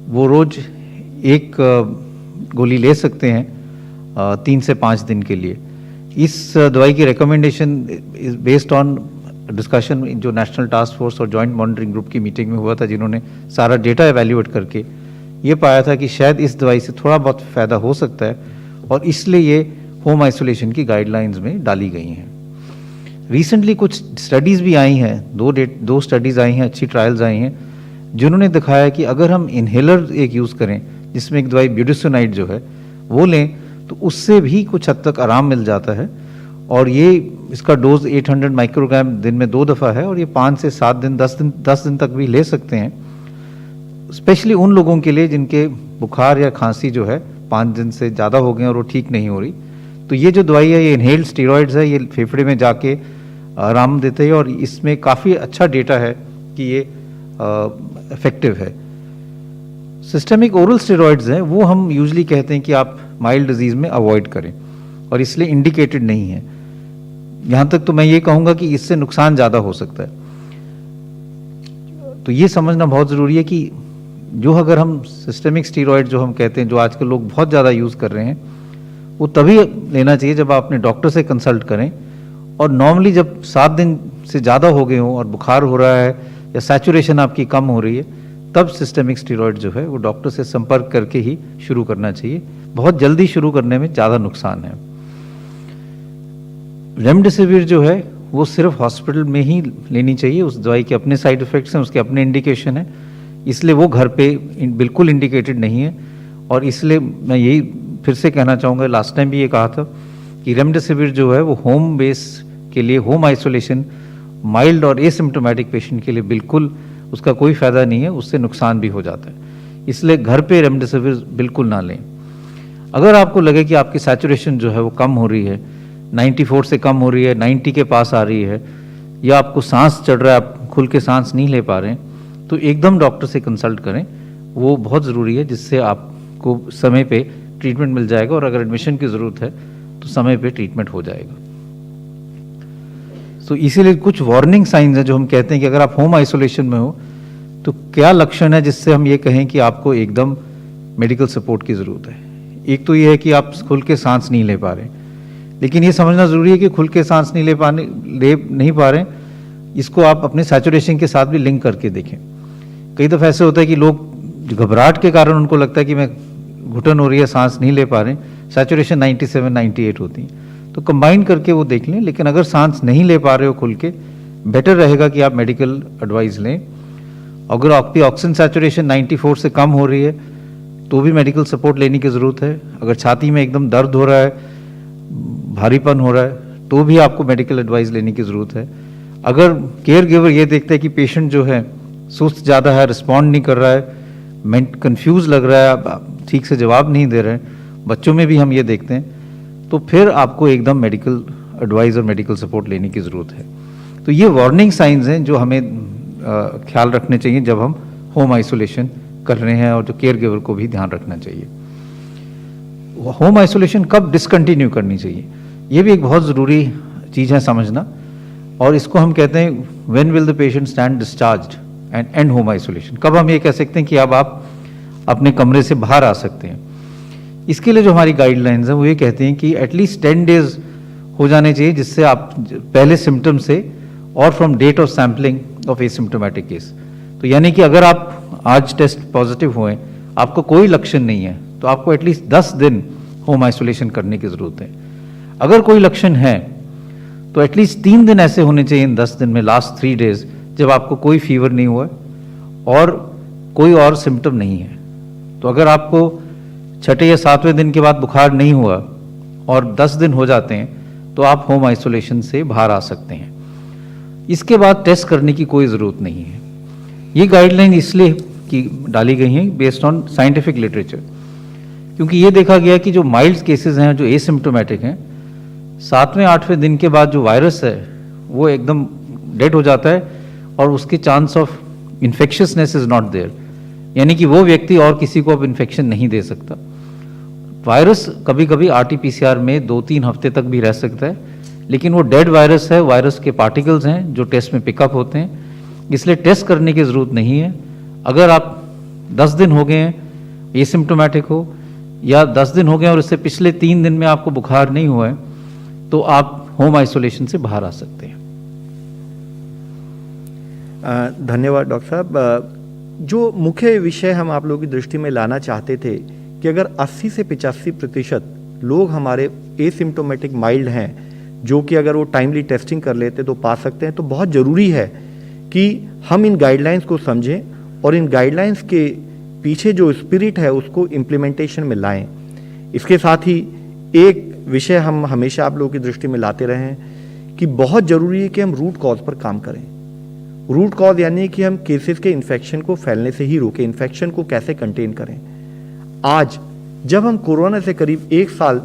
वो रोज़ 1 गोली ले सकते हैं 3 से 5 दिन के लिए। इस दवाई की recommendation is based on discussion जो नेशनल टास्क फोर्स और जॉइंट मॉनिटरिंग ग्रुप की मीटिंग में हुआ था, जिन्होंने सारा डेटा एवेल्यूएट करके ये पाया था कि शायद इस दवाई से थोड़ा बहुत फ़ायदा हो सकता है, और इसलिए ये होम आइसोलेशन की गाइडलाइंस में डाली गई हैं। रिसेंटली कुछ स्टडीज़ भी आई हैं, 2 स्टडीज़ आई हैं, अच्छी ट्रायल्स आई हैं, जिन्होंने दिखाया कि अगर हम इन्हेलर एक यूज़ करें जिसमें एक दवाई ब्यूटिसोनाइड जो है वो लें तो उससे भी कुछ हद तक आराम मिल जाता है। और ये इसका डोज 800 माइक्रोग्राम दिन में 2 दफ़ा है, और ये 5 से 7 दिन 10 दिन तक भी ले सकते हैं। स्पेशली उन लोगों के लिए जिनके बुखार या खांसी जो है 5 दिन से ज़्यादा हो गए और वो ठीक नहीं हो रही, तो ये जो दवाई है ये इनहेल्ड स्टेरॉइड्स है, ये फेफड़े में जाके आराम देते हैं, और इसमें काफ़ी अच्छा डेटा है कि ये इफेक्टिव है। सिस्टेमिक ओरल स्टेरॉइड्स हैं वो हम यूजली कहते हैं कि आप माइल्ड डिजीज़ में अवॉइड करें, और इसलिए इंडिकेटेड नहीं है। यहाँ तक तो मैं ये कहूँगा कि इससे नुकसान ज़्यादा हो सकता है। तो ये समझना बहुत ज़रूरी है कि जो अगर हम सिस्टेमिक स्टेरॉइड जो हम कहते हैं, जो आजकल लोग बहुत ज़्यादा यूज़ कर रहे हैं, वो तभी लेना चाहिए जब आप अपने डॉक्टर से कंसल्ट करें। और नॉर्मली जब 7 दिन से ज़्यादा हो गए हों और बुखार हो रहा है या सैचुरेशन आपकी कम हो रही है, तब सिस्टेमिक स्टेरॉइड जो है वो डॉक्टर से संपर्क करके ही शुरू करना चाहिए। बहुत जल्दी शुरू करने में ज़्यादा नुकसान है। रेमडेसिविर जो है वो सिर्फ हॉस्पिटल में ही लेनी चाहिए। उस दवाई के अपने साइड इफ़ेक्ट्स हैं, उसके अपने इंडिकेशन है, इसलिए वो घर पे बिल्कुल इंडिकेटेड नहीं है। और इसलिए मैं यही फिर से कहना चाहूँगा, लास्ट टाइम भी ये कहा था कि रेमडेसिविर जो है वो होम बेस के लिए, होम आइसोलेशन, माइल्ड और एसिम्प्टोमेटिक पेशेंट के लिए बिल्कुल उसका कोई फ़ायदा नहीं है, उससे नुकसान भी हो जाता है। इसलिए घर पे रेमडेसिविर बिल्कुल ना लें। अगर आपको लगे कि आपकी सैचुरेशन जो है वो कम हो रही है, 94 से कम हो रही है, 90 के पास आ रही है, या आपको सांस चढ़ रहा है, आप खुल के सांस नहीं ले पा रहे हैं, तो एकदम डॉक्टर से कंसल्ट करें। वो बहुत ज़रूरी है, जिससे आपको समय पे ट्रीटमेंट मिल जाएगा, और अगर एडमिशन की ज़रूरत है तो समय पे ट्रीटमेंट हो जाएगा। तो इसीलिए कुछ वार्निंग साइंस हैं जो हम कहते हैं कि अगर आप होम आइसोलेशन में हो तो क्या लक्षण है जिससे हम ये कहें कि आपको एकदम मेडिकल सपोर्ट की ज़रूरत है। एक तो ये है कि आप खुल के सांस नहीं ले पा रहे, लेकिन ये समझना ज़रूरी है कि खुल के सांस नहीं नहीं पा रहे, इसको आप अपने सैचुरेशन के साथ भी लिंक करके देखें। कई दफ़ा ऐसे होता है कि लोग घबराहट के कारण उनको लगता है कि मैं घुटन हो रही है, सांस नहीं ले पा रहे, सैचुरेशन 97 98 होती है, तो कंबाइन करके वो देख लें। लेकिन अगर सांस नहीं ले पा रहे हो खुल के, बेटर रहेगा कि आप मेडिकल एडवाइस लें। अगर आपकी ऑक्सीजन सैचुरेशन 94 से कम हो रही है तो भी मेडिकल सपोर्ट लेने की ज़रूरत है। अगर छाती में एकदम दर्द हो रहा है, भारीपन हो रहा है, तो भी आपको मेडिकल एडवाइस लेने की ज़रूरत है। अगर केयर गिवर ये देखते हैं कि पेशेंट जो है सुस्त ज़्यादा है, रिस्पॉन्ड नहीं कर रहा है, कंफ्यूज लग रहा है, आप ठीक से जवाब नहीं दे रहे हैं, बच्चों में भी हम ये देखते हैं, तो फिर आपको एकदम मेडिकल एडवाइस और मेडिकल सपोर्ट लेने की ज़रूरत है। तो ये वार्निंग साइंस हैं जो हमें ख्याल रखने चाहिए जब हम होम आइसोलेशन कर रहे हैं, और जो केयर गिवर को भी ध्यान रखना चाहिए। होम आइसोलेशन कब डिसकंटिन्यू करनी चाहिए, ये भी एक बहुत ज़रूरी चीज़ है समझना। और इसको हम कहते हैं when will the patient stand discharged and and home isolation, कब हम ये कह सकते हैं कि अब आप अपने कमरे से बाहर आ सकते हैं। इसके लिए जो हमारी गाइडलाइंस हैं वो ये कहते हैं कि एटलीस्ट 10 डेज हो जाने चाहिए, जिससे आप पहले सिम्टम से और from date of sampling of asymptomatic case. तो यानी कि अगर आप आज टेस्ट पॉजिटिव हुए, आपको कोई लक्षण नहीं है, तो आपको एटलीस्ट 10 दिन होम आइसोलेशन करने की ज़रूरत है। अगर कोई लक्षण है तो एटलीस्ट 3 दिन ऐसे होने चाहिए इन 10 दिन में, लास्ट 3 डेज, जब आपको कोई फीवर नहीं हुआ और कोई और सिम्टम नहीं है। तो अगर आपको छठे या 7वें दिन के बाद बुखार नहीं हुआ और 10 दिन हो जाते हैं तो आप होम आइसोलेशन से बाहर आ सकते हैं। इसके बाद टेस्ट करने की कोई ज़रूरत नहीं है। ये गाइडलाइन इसलिए कि डाली गई हैं बेस्ड ऑन साइंटिफिक लिटरेचर, क्योंकि ये देखा गया कि जो माइल्ड केसेस हैं, जो एसिम्प्टोमेटिक हैं, 7वें 8वें दिन के बाद जो वायरस है वो एकदम डेड हो जाता है और उसके chance of infectiousness is not there, यानी कि वो व्यक्ति और किसी को अब इन्फेक्शन नहीं दे सकता। वायरस कभी कभी RT-PCR में 2-3 हफ्ते तक भी रह सकता है, लेकिन वो डेड वायरस है, वायरस के पार्टिकल्स हैं जो टेस्ट में पिकअप होते हैं, इसलिए टेस्ट करने की ज़रूरत नहीं है। अगर आप 10 दिन हो गए हैं एसिम्प्टोमेटिक हो, या 10 दिन हो गए और इससे पिछले 3 दिन में आपको बुखार नहीं हुआ है, तो आप होम आइसोलेशन से बाहर आ सकते हैं। धन्यवाद डॉक्टर साहब। जो मुख्य विषय हम आप लोगों की दृष्टि में लाना चाहते थे कि अगर 80 से 85% लोग हमारे एसिम्प्टोमेटिक माइल्ड हैं, जो कि अगर वो टाइमली टेस्टिंग कर लेते तो पा सकते हैं, तो बहुत ज़रूरी है कि हम इन गाइडलाइंस को समझें और इन गाइडलाइंस के पीछे जो स्पिरिट है उसको इम्प्लीमेंटेशन में लाएं। इसके साथ ही एक विषय हम हमेशा आप लोगों की दृष्टि में लाते रहे हैं कि बहुत ज़रूरी है कि हम रूट कॉज पर काम करें। रूट कॉज यानी कि हम केसेस के इन्फेक्शन को फैलने से ही रोकें, इन्फेक्शन को कैसे कंटेन करें। आज जब हम कोरोना से करीब 1 साल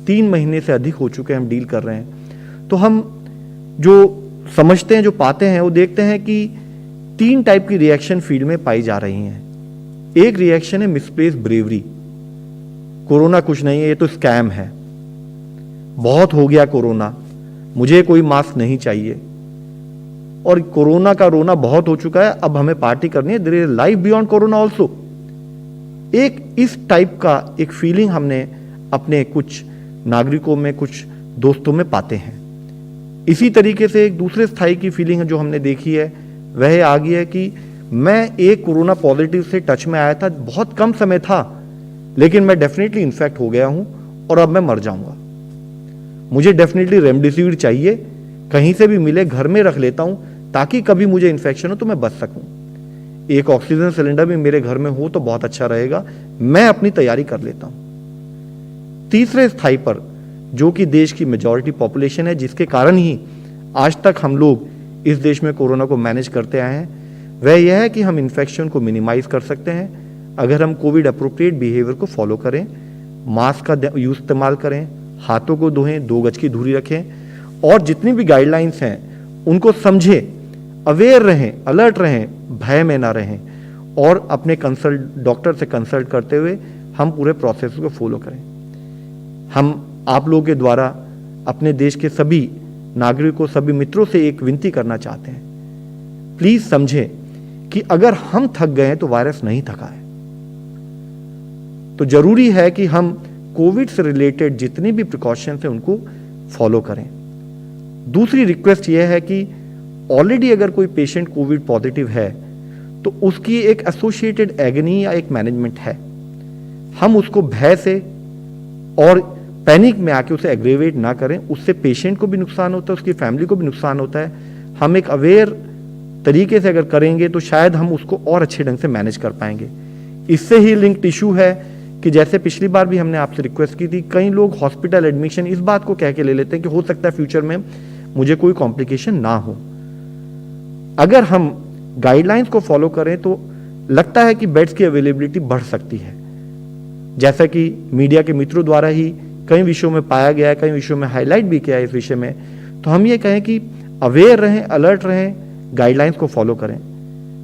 3 महीने से अधिक हो चुके हैं हम डील कर रहे हैं, तो हम जो समझते हैं, जो पाते हैं, वो देखते हैं कि 3 टाइप की रिएक्शन फील्ड में पाई जा रही हैं। एक रिएक्शन है मिसप्लेस ब्रेवरी, कोरोना कुछ नहीं है, ये तो स्कैम है, बहुत हो गया कोरोना, मुझे कोई मास्क नहीं चाहिए, और कोरोना का रोना बहुत हो चुका है, अब हमें पार्टी करनी है, there is life beyond corona also. एक इस टाइप का एक फीलिंग हमने अपने कुछ नागरिकों में, कुछ दोस्तों में पाते हैं। इसी तरीके से एक दूसरे स्थाई की फीलिंग है जो हमने देखी है, वह आ गई है कि मैं एक कोरोना पॉजिटिव से टच में आया था, बहुत कम समय था, लेकिन मैं डेफिनेटली इन्फेक्ट हो गया हूं और अब मैं मर जाऊंगा, मुझे डेफिनेटली रेमडेसिविर चाहिए, कहीं से भी मिले घर में रख लेता हूं ताकि कभी मुझे इन्फेक्शन हो तो मैं बच सकूं। एक ऑक्सीजन सिलेंडर भी मेरे घर में हो तो बहुत अच्छा रहेगा, मैं अपनी तैयारी कर लेता हूं। तीसरे स्थाई पर, जो कि देश की मेजॉरिटी पॉपुलेशन है, जिसके कारण ही आज तक हम लोग इस देश में कोरोना को मैनेज करते आए हैं, वह यह है कि हम इन्फेक्शन को मिनिमाइज कर सकते हैं अगर हम कोविड अप्रोप्रिएट बिहेवियर को फॉलो करें, मास्क का यूज इस्तेमाल करें, हाथों को धोएं, 2 गज की दूरी रखें, और जितनी भी गाइडलाइंस हैं उनको समझें, अवेयर रहें, अलर्ट रहें, भय में ना रहें, और अपने डॉक्टर से कंसल्ट करते हुए हम पूरे प्रोसेस को फॉलो करें। हम आप लोगों के द्वारा अपने देश के सभी नागरिकों, सभी मित्रों से एक विनती करना चाहते हैं, प्लीज समझें कि अगर हम थक गए हैं तो वायरस नहीं थका है। तो जरूरी है कि हम कोविड से रिलेटेड जितनी भी प्रिकॉशंस हैं उनको फॉलो करें। दूसरी रिक्वेस्ट यह है कि ऑलरेडी अगर कोई पेशेंट कोविड पॉजिटिव है तो उसकी एक एसोसिएटेड एगनी या एक मैनेजमेंट है, हम उसको भय से और पैनिक में आके उसे एग्रेवेट ना करें, उससे पेशेंट को भी नुकसान होता है, उसकी फैमिली को भी नुकसान होता है। हम एक अवेयर तरीके से अगर करेंगे तो शायद हम उसको और अच्छे ढंग से मैनेज कर पाएंगे। इससे ही लिंक्ड इशू है कि जैसे पिछली बार भी हमने आपसे रिक्वेस्ट की थी, कई लोग हॉस्पिटल एडमिशन इस बात को कह के ले लेते हैं कि हो सकता है फ्यूचर में मुझे कोई कॉम्प्लिकेशन ना हो। अगर हम गाइडलाइंस को फॉलो करें तो लगता है कि बेड्स की अवेलेबिलिटी बढ़ सकती है, जैसा कि मीडिया के मित्रों द्वारा ही कई विषयों में पाया गया है, कई विषयों में हाईलाइट भी किया है इस विषय में। तो हम ये कहें कि अवेयर रहें, अलर्ट रहें, गाइडलाइंस को फॉलो करें।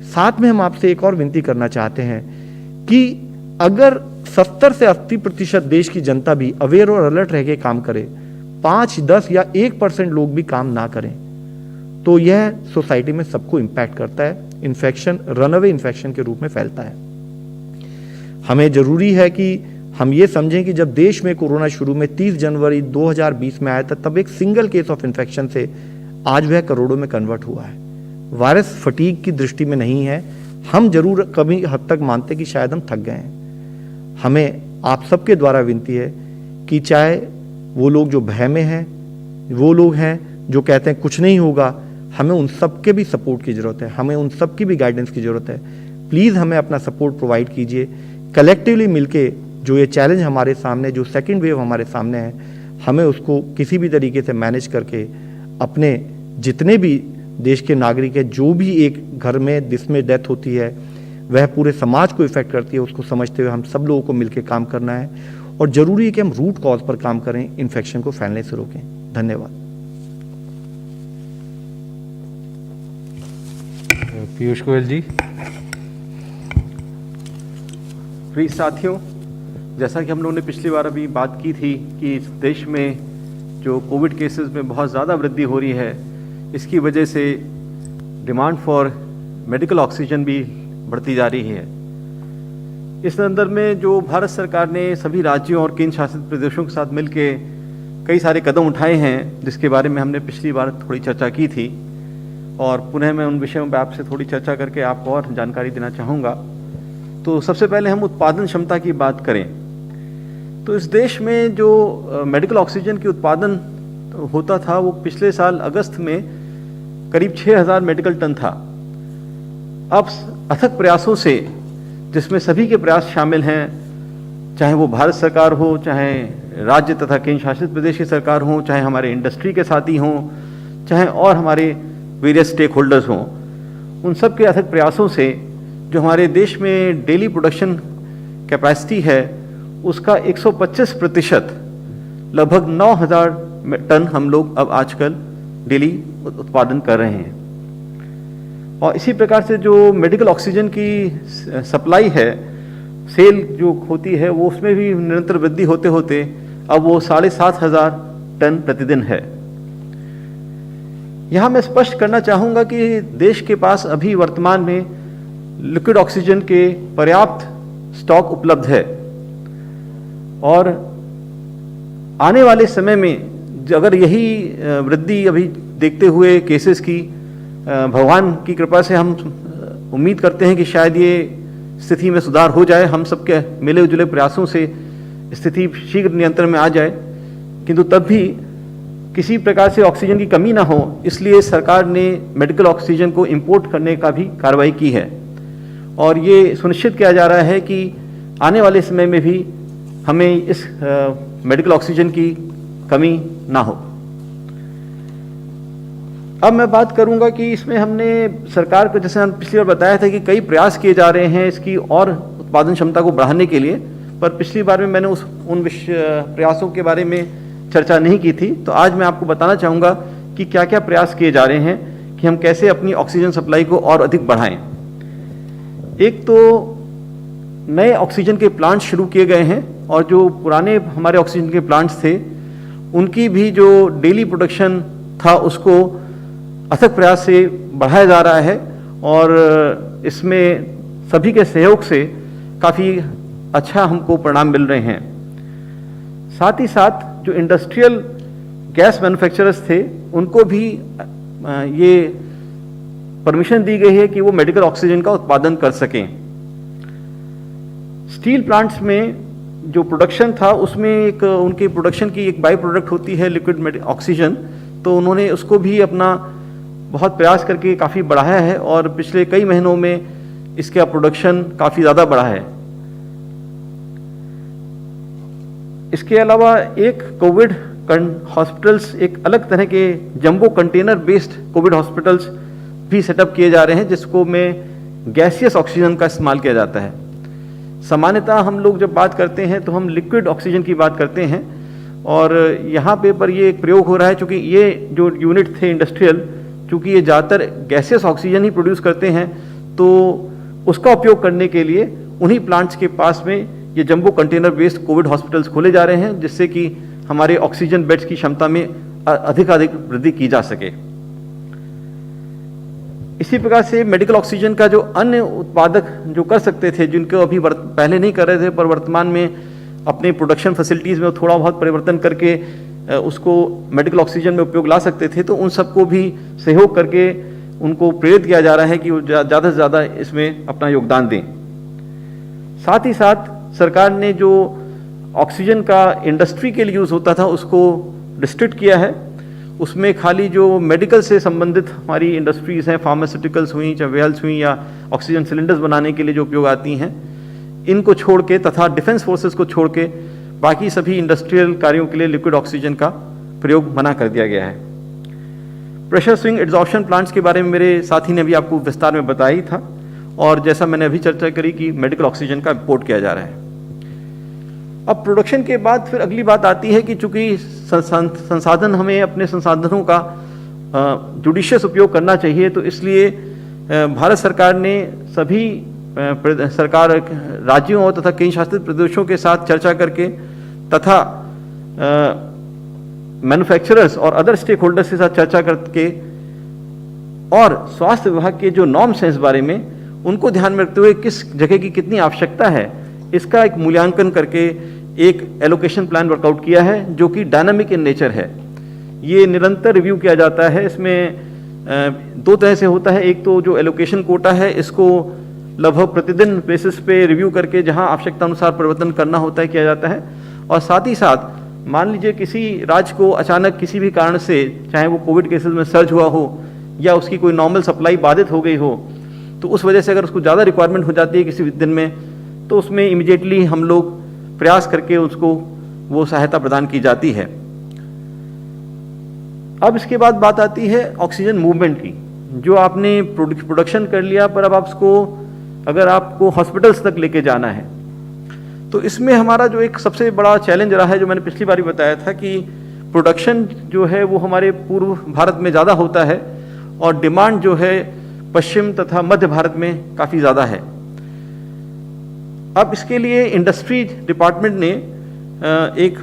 साथ में हम आपसे एक और विनती करना चाहते हैं कि अगर 70 से 80% देश की जनता भी अवेयर और अलर्ट रह के काम करे, 5, 10 या 1% लोग भी काम ना करें, तो यह सोसाइटी में सबको इम्पैक्ट करता है, इन्फेक्शन रनअवे इन्फेक्शन के रूप में फैलता है। हमें जरूरी है कि हम ये समझें कि जब देश में कोरोना शुरू में 30 जनवरी 2020 में आया था, तब एक सिंगल केस ऑफ इन्फेक्शन से आज वह करोड़ों में कन्वर्ट हुआ है। वायरस फटीग की दृष्टि में नहीं है, हम जरूर कभी हद तक मानते कि शायद हम थक गए हैं। हमें आप सबके द्वारा विनती है कि चाहे वो लोग जो भय में हैं, वो लोग हैं जो कहते हैं कुछ नहीं होगा, हमें उन सब के भी सपोर्ट की ज़रूरत है, हमें उन सब की भी गाइडेंस की ज़रूरत है। प्लीज़ हमें अपना सपोर्ट प्रोवाइड कीजिए। कलेक्टिवली मिलके जो ये चैलेंज हमारे सामने, जो सेकंड वेव हमारे सामने है, हमें उसको किसी भी तरीके से मैनेज करके अपने जितने भी देश के नागरिक हैं, जो भी एक घर में जिसमें डेथ होती है वह पूरे समाज को इफेक्ट करती है, उसको समझते हुए हम सब लोगों को मिलकर काम करना है और ज़रूरी है कि हम रूट कॉज पर काम करें, इन्फेक्शन को फैलने से रोकें। धन्यवाद। पीयूष गोयल जी। प्रिय साथियों, जैसा कि हम लोगों ने पिछली बार अभी बात की थी कि इस देश में जो कोविड केसेस में बहुत ज़्यादा वृद्धि हो रही है, इसकी वजह से डिमांड फॉर मेडिकल ऑक्सीजन भी बढ़ती जा रही है। इस संदर्भ में जो भारत सरकार ने सभी राज्यों और केंद्र शासित प्रदेशों के साथ मिलकर कई सारे कदम उठाए हैं, जिसके बारे में हमने पिछली बार थोड़ी चर्चा की थी और पुनः मैं उन विषयों पर आपसे थोड़ी चर्चा करके आपको और जानकारी देना चाहूँगा। तो सबसे पहले हम उत्पादन क्षमता की बात करें तो इस देश में जो मेडिकल ऑक्सीजन की उत्पादन होता था वो पिछले साल अगस्त में करीब 6000 मेडिकल टन था। अब अथक प्रयासों से, जिसमें सभी के प्रयास शामिल हैं, चाहे वो भारत सरकार हो, चाहे राज्य तथा केंद्र शासित प्रदेश की सरकार हो, चाहे हमारे इंडस्ट्री के साथी हों, चाहे और हमारे वेरियस स्टेक होल्डर्स हों, उन सब के अथक प्रयासों से जो हमारे देश में डेली प्रोडक्शन कैपेसिटी है उसका 125% लगभग 9000 टन हम लोग अब आजकल डेली उत्पादन कर रहे हैं। और इसी प्रकार से जो मेडिकल ऑक्सीजन की सप्लाई है, सेल जो होती है, वो उसमें भी निरंतर वृद्धि होते होते अब वो 7500 टन प्रतिदिन है। यहाँ मैं स्पष्ट करना चाहूँगा कि देश के पास अभी वर्तमान में लिक्विड ऑक्सीजन के पर्याप्त स्टॉक उपलब्ध है और आने वाले समय में अगर यही वृद्धि अभी देखते हुए केसेस की भगवान की कृपा से हम उम्मीद करते हैं कि शायद ये स्थिति में सुधार हो जाए, हम सबके मिले जुले प्रयासों से स्थिति शीघ्र नियंत्रण में आ जाए, किंतु तब भी किसी प्रकार से ऑक्सीजन की कमी ना हो, इसलिए सरकार ने मेडिकल ऑक्सीजन को इंपोर्ट करने का भी कार्रवाई की है और ये सुनिश्चित किया जा रहा है कि आने वाले समय में भी हमें इस मेडिकल ऑक्सीजन की कमी ना हो। अब मैं बात करूंगा कि इसमें हमने सरकार को, जैसे हम पिछली बार बताया था कि कई प्रयास किए जा रहे हैं इसकी और उत्पादन क्षमता को बढ़ाने के लिए, पर पिछली बार में मैंने उन प्रयासों के बारे में चर्चा नहीं की थी। तो आज मैं आपको बताना चाहूँगा कि क्या क्या प्रयास किए जा रहे हैं कि हम कैसे अपनी ऑक्सीजन सप्लाई को और अधिक बढ़ाएं। एक तो नए ऑक्सीजन के प्लांट शुरू किए गए हैं और जो पुराने हमारे ऑक्सीजन के प्लांट्स थे उनकी भी जो डेली प्रोडक्शन था उसको अथक प्रयास से बढ़ाया जा रहा है और इसमें सभी के सहयोग से काफ़ी अच्छा हमको परिणाम मिल रहे हैं। साथ ही साथ जो इंडस्ट्रियल गैस मैन्युफैक्चरर्स थे उनको भी ये परमिशन दी गई है कि वो मेडिकल ऑक्सीजन का उत्पादन कर सकें। स्टील प्लांट्स में जो प्रोडक्शन था उसमें एक उनके प्रोडक्शन की एक बाई प्रोडक्ट होती है लिक्विड ऑक्सीजन, तो उन्होंने उसको भी अपना बहुत प्रयास करके काफ़ी बढ़ाया है और पिछले कई महीनों में इसका प्रोडक्शन काफ़ी ज़्यादा बढ़ा है। इसके अलावा एक कोविड हॉस्पिटल्स, एक अलग तरह के jumbo container based Covid hospitals भी सेटअप किए जा रहे हैं जिसको में गैसियस ऑक्सीजन का इस्तेमाल किया जाता है। सामान्यतः हम लोग जब बात करते हैं तो हम लिक्विड ऑक्सीजन की बात करते हैं और यहाँ पे पर ये एक प्रयोग हो रहा है चूँकि ये जो यूनिट थे इंडस्ट्रियल, चूँकि ये ज़्यादातर गैसियस ऑक्सीजन ही प्रोड्यूस करते हैं, तो उसका उपयोग करने के लिए उन्हीं प्लांट्स के पास में ये jumbo container based Covid hospitals खोले जा रहे हैं जिससे कि हमारे ऑक्सीजन बेड्स की क्षमता में अधिकाधिक वृद्धि की जा सके। इसी प्रकार से मेडिकल ऑक्सीजन का जो अन्य उत्पादक जो कर सकते थे, जिनको अभी पहले नहीं कर रहे थे, पर वर्तमान में अपने प्रोडक्शन फैसिलिटीज़ में थोड़ा बहुत परिवर्तन करके उसको मेडिकल ऑक्सीजन में उपयोग ला सकते थे, तो उन सबको भी सहयोग करके उनको प्रेरित किया जा रहा है कि वो ज़्यादा से ज़्यादा इसमें अपना योगदान दें। साथ ही साथ सरकार ने जो ऑक्सीजन का इंडस्ट्री के लिए यूज़ होता था उसको रिस्ट्रिक्ट किया है। उसमें खाली जो मेडिकल से संबंधित हमारी इंडस्ट्रीज़ हैं, फार्मास्यूटिकल्स हुई, चाहे वेल्स हुई या ऑक्सीजन सिलेंडर्स बनाने के लिए जो उपयोग आती हैं, इनको छोड़ के तथा डिफेंस फोर्सेस को छोड़ के बाकी सभी इंडस्ट्रियल कार्यों के लिए लिक्विड ऑक्सीजन का प्रयोग मना कर दिया गया है। प्रेशर स्विंग एड्सॉर्प्शन प्लांट्स के बारे में मेरे साथी ने अभी आपको विस्तार में बताया ही था, और जैसा मैंने अभी चर्चा करी कि मेडिकल ऑक्सीजन का इंपोर्ट किया जा रहा है। अब प्रोडक्शन के बाद फिर अगली बात आती है कि चूंकि संसाधन, हमें अपने संसाधनों का जुडिशियस उपयोग करना चाहिए, तो इसलिए भारत सरकार ने सभी सरकार राज्यों और तथा केंद्र शासित प्रदेशों के साथ चर्चा करके तथा मैन्युफैक्चरर्स और अदर स्टेक होल्डर्स के साथ चर्चा करके और स्वास्थ्य विभाग के जो नॉर्म्स हैं इस बारे में, उनको ध्यान में रखते हुए किस जगह की कितनी आवश्यकता है, इसका एक मूल्यांकन करके एक एलोकेशन प्लान वर्कआउट किया है, जो कि डायनामिक इन नेचर है। ये निरंतर रिव्यू किया जाता है। इसमें दो तरह से होता है। एक तो जो एलोकेशन कोटा है, इसको लगभग प्रतिदिन बेसिस पे रिव्यू करके जहां आवश्यकता अनुसार परिवर्तन करना होता है किया जाता है। और साथ ही साथ मान लीजिए किसी राज्य को अचानक किसी भी कारण से, चाहे वो कोविड केसेस में सर्ज हुआ हो या उसकी कोई नॉर्मल सप्लाई बाधित हो गई हो, तो उस वजह से अगर उसको ज़्यादा रिक्वायरमेंट हो जाती है किसी भी दिन में, तो उसमें इमीडिएटली हम लोग प्रयास करके उसको वो सहायता प्रदान की जाती है। अब इसके बाद बात आती है ऑक्सीजन मूवमेंट की। जो आपने प्रोडक्शन कर लिया, पर अब आप उसको, अगर आपको हॉस्पिटल्स तक लेके जाना है, तो इसमें हमारा जो एक सबसे बड़ा चैलेंज रहा है, जो मैंने पिछली बार बताया था कि प्रोडक्शन जो है वो हमारे पूर्व भारत में ज़्यादा होता है और डिमांड जो है पश्चिम तथा मध्य भारत में काफ़ी ज़्यादा है। अब इसके लिए इंडस्ट्री डिपार्टमेंट ने एक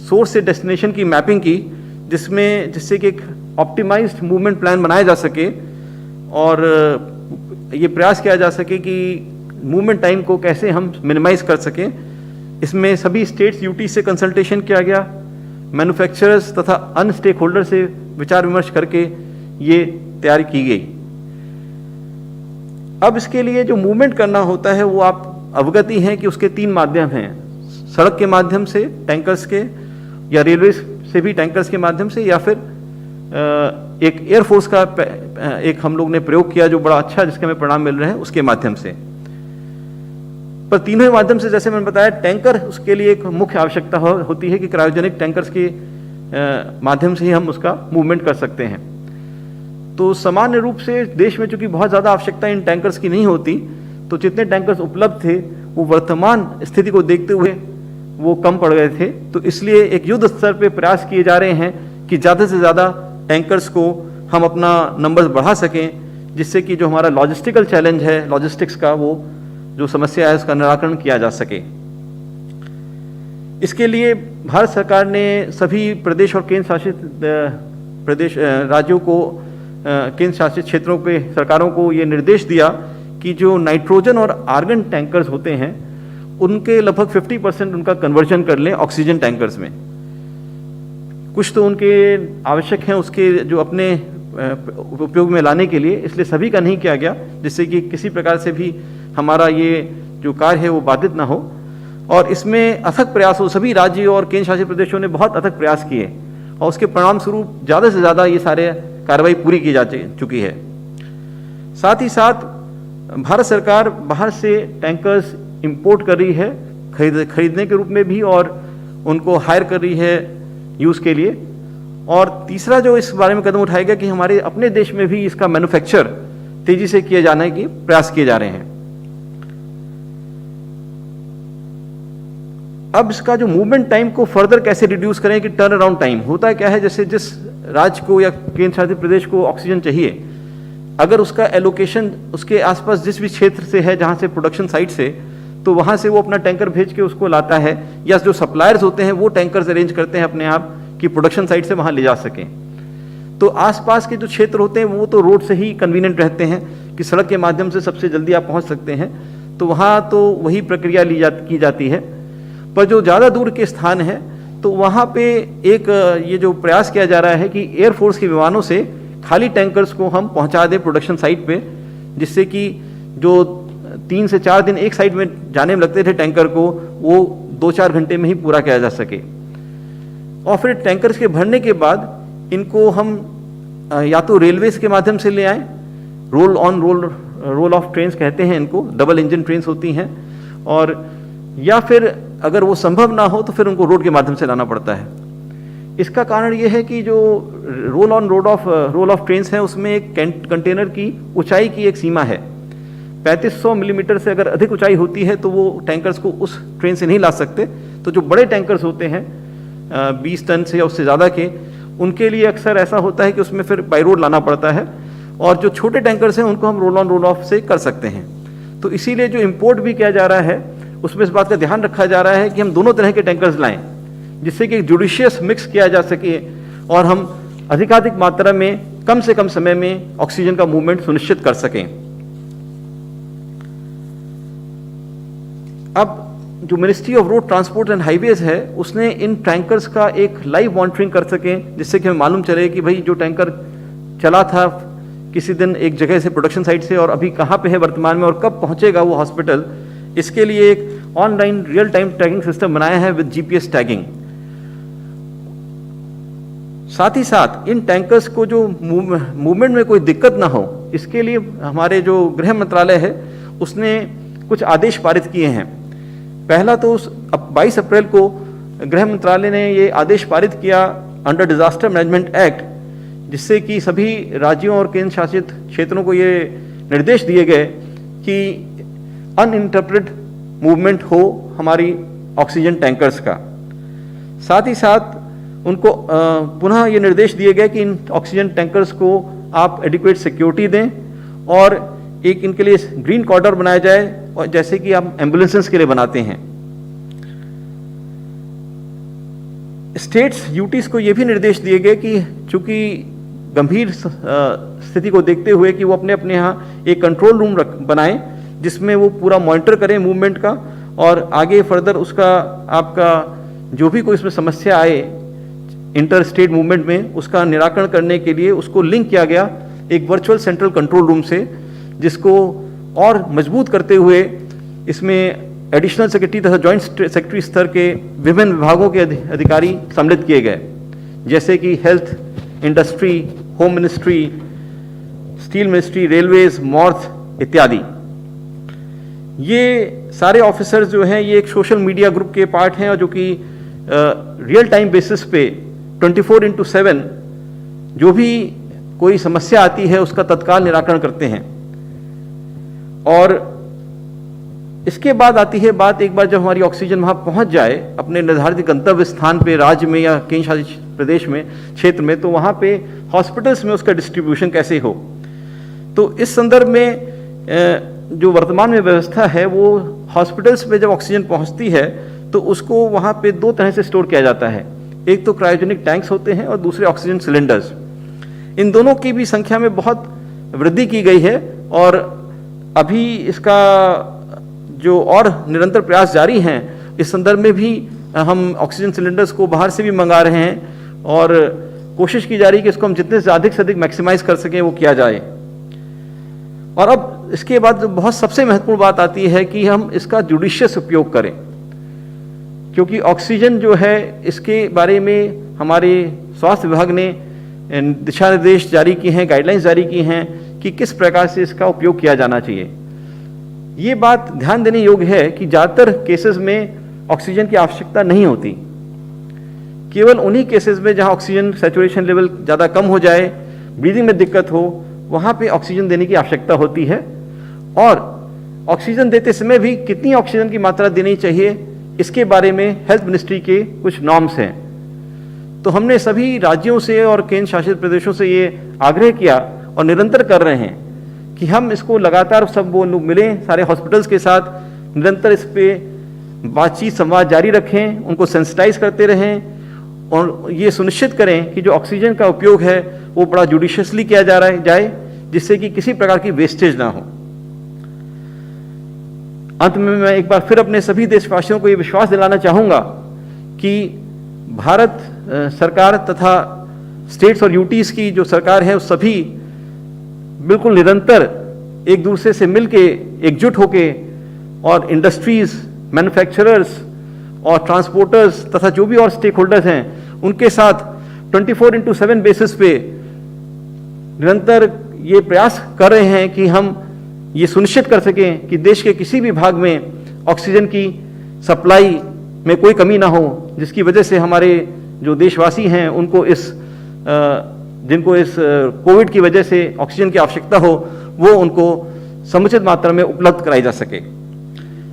सोर्स से डेस्टिनेशन की मैपिंग की, जिससे कि एक ऑप्टिमाइज्ड मूवमेंट प्लान बनाया जा सके और ये प्रयास किया जा सके कि मूवमेंट टाइम को कैसे हम मिनिमाइज कर सकें। इसमें सभी स्टेट्स यूटी से कंसल्टेशन किया गया, मैन्युफैक्चरर्स तथा अन्य स्टेक होल्डर से विचार विमर्श करके ये तैयारी की गई। अब इसके लिए जो मूवमेंट करना होता है वो आप अवगति हैं कि उसके 3 माध्यम हैं। सड़क के माध्यम से टैंकर्स के, या रेलवे से भी टैंकर्स के माध्यम से, या फिर एक एयरफोर्स का एक हम लोग ने प्रयोग किया जो बड़ा अच्छा, जिसके हमें परिणाम मिल रहे हैं, उसके माध्यम से। पर तीनों ही माध्यम से, जैसे मैंने बताया, टैंकर उसके लिए एक मुख्य आवश्यकता होती है कि क्रायोजेनिक टैंकर्स के माध्यम से ही हम उसका मूवमेंट कर सकते हैं। तो सामान्य रूप से देश में चूंकि बहुत ज़्यादा आवश्यकता इन टैंकर्स की नहीं होती, तो जितने टैंकर्स उपलब्ध थे वो वर्तमान स्थिति को देखते हुए वो कम पड़ गए थे। तो इसलिए एक युद्ध स्तर पे प्रयास किए जा रहे हैं कि ज़्यादा से ज़्यादा टैंकर्स को हम अपना नंबर्स बढ़ा सकें, जिससे कि जो हमारा लॉजिस्टिकल चैलेंज है, लॉजिस्टिक्स का वो जो समस्या है उसका निराकरण किया जा सके। इसके लिए भारत सरकार ने सभी प्रदेश और केंद्र शासित राज्यों को, केंद्र शासित क्षेत्रों के सरकारों को ये निर्देश दिया कि जो नाइट्रोजन और आर्गन टैंकर्स होते हैं उनके लगभग 50% उनका कन्वर्जन कर लें ऑक्सीजन टैंकर्स में। कुछ तो उनके आवश्यक हैं उसके जो अपने उपयोग में लाने के लिए, इसलिए सभी का नहीं किया गया, जिससे कि किसी प्रकार से भी हमारा ये जो कार्य है वो बाधित ना हो। और इसमें अथक प्रयास हो, सभी राज्य और केंद्र शासित प्रदेशों ने बहुत अथक प्रयास किए और उसके परिणाम स्वरूप ज़्यादा से ज़्यादा ये सारे कार्रवाई पूरी की जा चुकी है। साथ ही साथ भारत सरकार बाहर से टैंकर्स इंपोर्ट कर रही है, खरीदने के रूप में भी, और उनको हायर कर रही है यूज़ के लिए। और तीसरा जो इस बारे में कदम उठाया गया कि हमारे अपने देश में भी इसका मैन्युफैक्चर तेजी से किए जाने के प्रयास किए जा रहे हैं। अब इसका जो मूवमेंट टाइम को फर्दर कैसे रिड्यूस करें, कि टर्न अराउंड टाइम होता क्या है, जैसे जिस राज्य को या केंद्र शासित प्रदेश को ऑक्सीजन चाहिए, अगर उसका एलोकेशन उसके आसपास जिस भी क्षेत्र से है जहां से प्रोडक्शन साइट से, तो वहां से वो अपना टैंकर भेज के उसको लाता है, या जो सप्लायर्स होते हैं वो टैंकर्स अरेंज करते हैं अपने आप कि प्रोडक्शन साइट से वहां ले जा सकें। तो आसपास के जो क्षेत्र होते हैं वो तो रोड से ही कन्वीनियंट रहते हैं कि सड़क के माध्यम से सबसे जल्दी आप पहुंच सकते हैं, तो वहाँ तो वही प्रक्रिया की जाती है। पर जो ज़्यादा दूर के स्थान हैं तो वहाँ पे एक ये जो प्रयास किया जा रहा है कि एयरफोर्स के विमानों से खाली टैंकर्स को हम पहुँचा दें प्रोडक्शन साइट पे, जिससे कि जो 3 से 4 दिन एक साइड में जाने में लगते थे टैंकर को, वो 2-4 घंटे में ही पूरा किया जा सके। और फिर टैंकर्स के भरने के बाद इनको हम या तो रेलवेज के माध्यम से ले आएँ, roll on roll of trains कहते हैं इनको, डबल इंजन ट्रेन्स होती हैं, और या फिर अगर वो संभव ना हो तो फिर उनको रोड के माध्यम से लाना पड़ता है। इसका कारण ये है कि जो roll on roll of trains हैं उसमें एक कंटेनर की ऊंचाई की एक सीमा है। 3500 मिलीमीटर से अगर अधिक ऊंचाई होती है तो वो टैंकर्स को उस ट्रेन से नहीं ला सकते। तो जो बड़े टैंकर्स होते हैं 20 टन से या उससे ज़्यादा के, उनके लिए अक्सर ऐसा होता है कि उसमें फिर बाई रोड लाना पड़ता है, और जो छोटे टैंकर्स हैं उनको हम रोल ऑन रोल ऑफ से कर सकते हैं। तो इसीलिए जो इंपोर्ट भी किया जा रहा है उसमें इस बात का ध्यान रखा जा रहा है कि हम दोनों तरह के टैंकर्स लाएं, जिससे कि जुडिशियस मिक्स किया जा सके और हम अधिकाधिक मात्रा में कम से कम समय में ऑक्सीजन का मूवमेंट सुनिश्चित कर सकें। अब जो ministry of road transport and highways है उसने इन टैंकर्स का एक लाइव मॉनिटरिंग कर सकें, जिससे कि हमें मालूम चले कि भाई जो टैंकर चला था किसी दिन एक जगह से प्रोडक्शन साइट से और अभी कहाँ पे है वर्तमान में और कब पहुँचेगा वो हॉस्पिटल। इसके लिए एक online real time tracking system बनाया है विद जीपीएस टैगिंग। साथ ही साथ इन टैंकर्स को जो मूवमेंट में कोई दिक्कत ना हो, इसके लिए हमारे जो गृह मंत्रालय है उसने कुछ आदेश पारित किए हैं। पहला तो 22 अप्रैल को गृह मंत्रालय ने ये आदेश पारित किया अंडर डिजास्टर मैनेजमेंट एक्ट, जिससे कि सभी राज्यों और केंद्र शासित क्षेत्रों को ये निर्देश दिए गए कि अनइंटरप्टेड मूवमेंट हो हमारी ऑक्सीजन टैंकर्स का। साथ ही साथ उनको पुनः ये निर्देश दिए गए कि इन ऑक्सीजन टैंकर्स को आप एडिक्वेट सिक्योरिटी दें और एक इनके लिए ग्रीन कॉरिडोर बनाया जाए, और जैसे कि आप एम्बुलेंसेस के लिए बनाते हैं। स्टेट्स यूटीज को ये भी निर्देश दिए गए कि चूंकि गंभीर स्थिति को देखते हुए कि वो अपने अपने यहाँ एक कंट्रोल रूम बनाएं, जिसमें वो पूरा मॉनिटर करें मूवमेंट का, और आगे फर्दर उसका आपका जो भी कोई इसमें समस्या आए इंटर स्टेट मूवमेंट में, उसका निराकरण करने के लिए उसको लिंक किया गया एक वर्चुअल सेंट्रल कंट्रोल रूम से, जिसको और मजबूत करते हुए इसमें एडिशनल सेक्रेटरी तथा जॉइंट सेक्रेटरी स्तर के विभिन्न विभागों के अधिकारी सम्मिलित किए गए, जैसे कि health, industry, home ministry, steel ministry, railways, मॉर्थ इत्यादि। ये सारे ऑफिसर्स जो हैं ये एक सोशल मीडिया ग्रुप के पार्ट हैं, और जो कि रियल टाइम बेसिस पे 24/7 जो भी कोई समस्या आती है उसका तत्काल निराकरण करते हैं। और इसके बाद आती है बात, एक बार जब हमारी ऑक्सीजन वहां पहुंच जाए अपने निर्धारित गंतव्य स्थान पे, राज्य में या केंद्र शासित प्रदेश में, क्षेत्र में, तो वहां पे हॉस्पिटल्स में उसका डिस्ट्रीब्यूशन कैसे हो। तो इस संदर्भ में जो वर्तमान में व्यवस्था है वो हॉस्पिटल्स में जब ऑक्सीजन पहुंचती है तो उसको वहां पे 2 तरह से स्टोर किया जाता है। एक तो क्रायोजेनिक टैंक्स होते हैं और दूसरे ऑक्सीजन सिलेंडर्स। इन दोनों की भी संख्या में बहुत वृद्धि की गई है, और अभी इसका जो और निरंतर प्रयास जारी हैं, इस संदर्भ में भी हम ऑक्सीजन सिलेंडर्स को बाहर से भी मंगा रहे हैं, और कोशिश की जा रही है कि इसको हम जितने से अधिक मैक्सिमाइज कर सकें वो किया जाए। और अब इसके बाद जो बहुत सबसे महत्वपूर्ण बात आती है कि हम इसका जुडिशियस उपयोग करें, क्योंकि ऑक्सीजन जो है इसके बारे में हमारे स्वास्थ्य विभाग ने दिशा निर्देश जारी किए हैं, गाइडलाइंस जारी की हैं कि किस प्रकार से इसका उपयोग किया जाना चाहिए। ये बात ध्यान देने योग्य है कि ज़्यादातर केसेस में ऑक्सीजन की आवश्यकता नहीं होती। केवल उन्हीं केसेस में जहां ऑक्सीजन सैचुरेशन लेवल ज़्यादा कम हो जाए, ब्रीदिंग में दिक्कत हो, वहां पे ऑक्सीजन देने की आवश्यकता होती है। और ऑक्सीजन देते समय भी कितनी ऑक्सीजन की मात्रा देनी चाहिए, इसके बारे में हेल्थ मिनिस्ट्री के कुछ नॉर्म्स हैं। तो हमने सभी राज्यों से और केंद्र शासित प्रदेशों से ये आग्रह किया और निरंतर कर रहे हैं कि हम इसको लगातार सब वो लोग मिलें, सारे हॉस्पिटल्स के साथ निरंतर इस पे बातचीत संवाद जारी रखें, उनको सेंसिटाइज करते रहें, और ये सुनिश्चित करें कि जो ऑक्सीजन का उपयोग है वो बड़ा जुडिशियसली किया जा रहा है जाए, जिससे कि किसी प्रकार की वेस्टेज ना हो। अंत में मैं एक बार फिर अपने सभी देशवासियों को ये विश्वास दिलाना चाहूँगा कि भारत सरकार तथा स्टेट्स और यूटीज़ की जो सरकार है, वो सभी बिल्कुल निरंतर एक दूसरे से मिलके एकजुट होके और इंडस्ट्रीज, मैन्युफैक्चरर्स और ट्रांसपोर्टर्स तथा जो भी और स्टेक होल्डर्स हैं, उनके साथ 24/7 बेसिस पे निरंतर ये प्रयास कर रहे हैं कि हम ये सुनिश्चित कर सकें कि देश के किसी भी भाग में ऑक्सीजन की सप्लाई में कोई कमी ना हो, जिसकी वजह से हमारे जो देशवासी हैं उनको जिनको इस कोविड की वजह से ऑक्सीजन की आवश्यकता हो, वो उनको समुचित मात्रा में उपलब्ध कराई जा सके।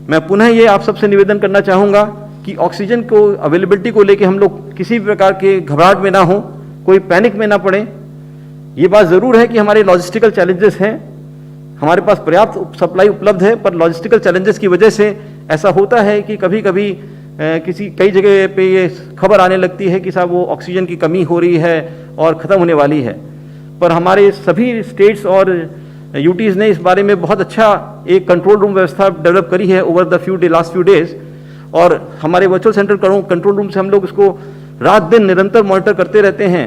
मैं पुनः ये आप सबसे निवेदन करना चाहूँगा कि ऑक्सीजन को अवेलेबिलिटी को लेके हम लोग किसी भी प्रकार के घबराहट में ना हो, कोई पैनिक में ना पड़े। ये बात ज़रूर है कि हमारे लॉजिस्टिकल चैलेंजेस हैं, हमारे पास पर्याप्त सप्लाई उपलब्ध है, पर लॉजिस्टिकल चैलेंजेस की वजह से ऐसा होता है कि कभी कभी कई जगह पे ये खबर आने लगती है कि साहब वो ऑक्सीजन की कमी हो रही है और ख़त्म होने वाली है। पर हमारे सभी स्टेट्स और यूटीज़ ने इस बारे में बहुत अच्छा एक कंट्रोल रूम व्यवस्था डेवलप करी है over the last few days, और हमारे वर्चुअल सेंटर कंट्रोल रूम से हम लोग इसको रात दिन निरंतर मॉनिटर करते रहते हैं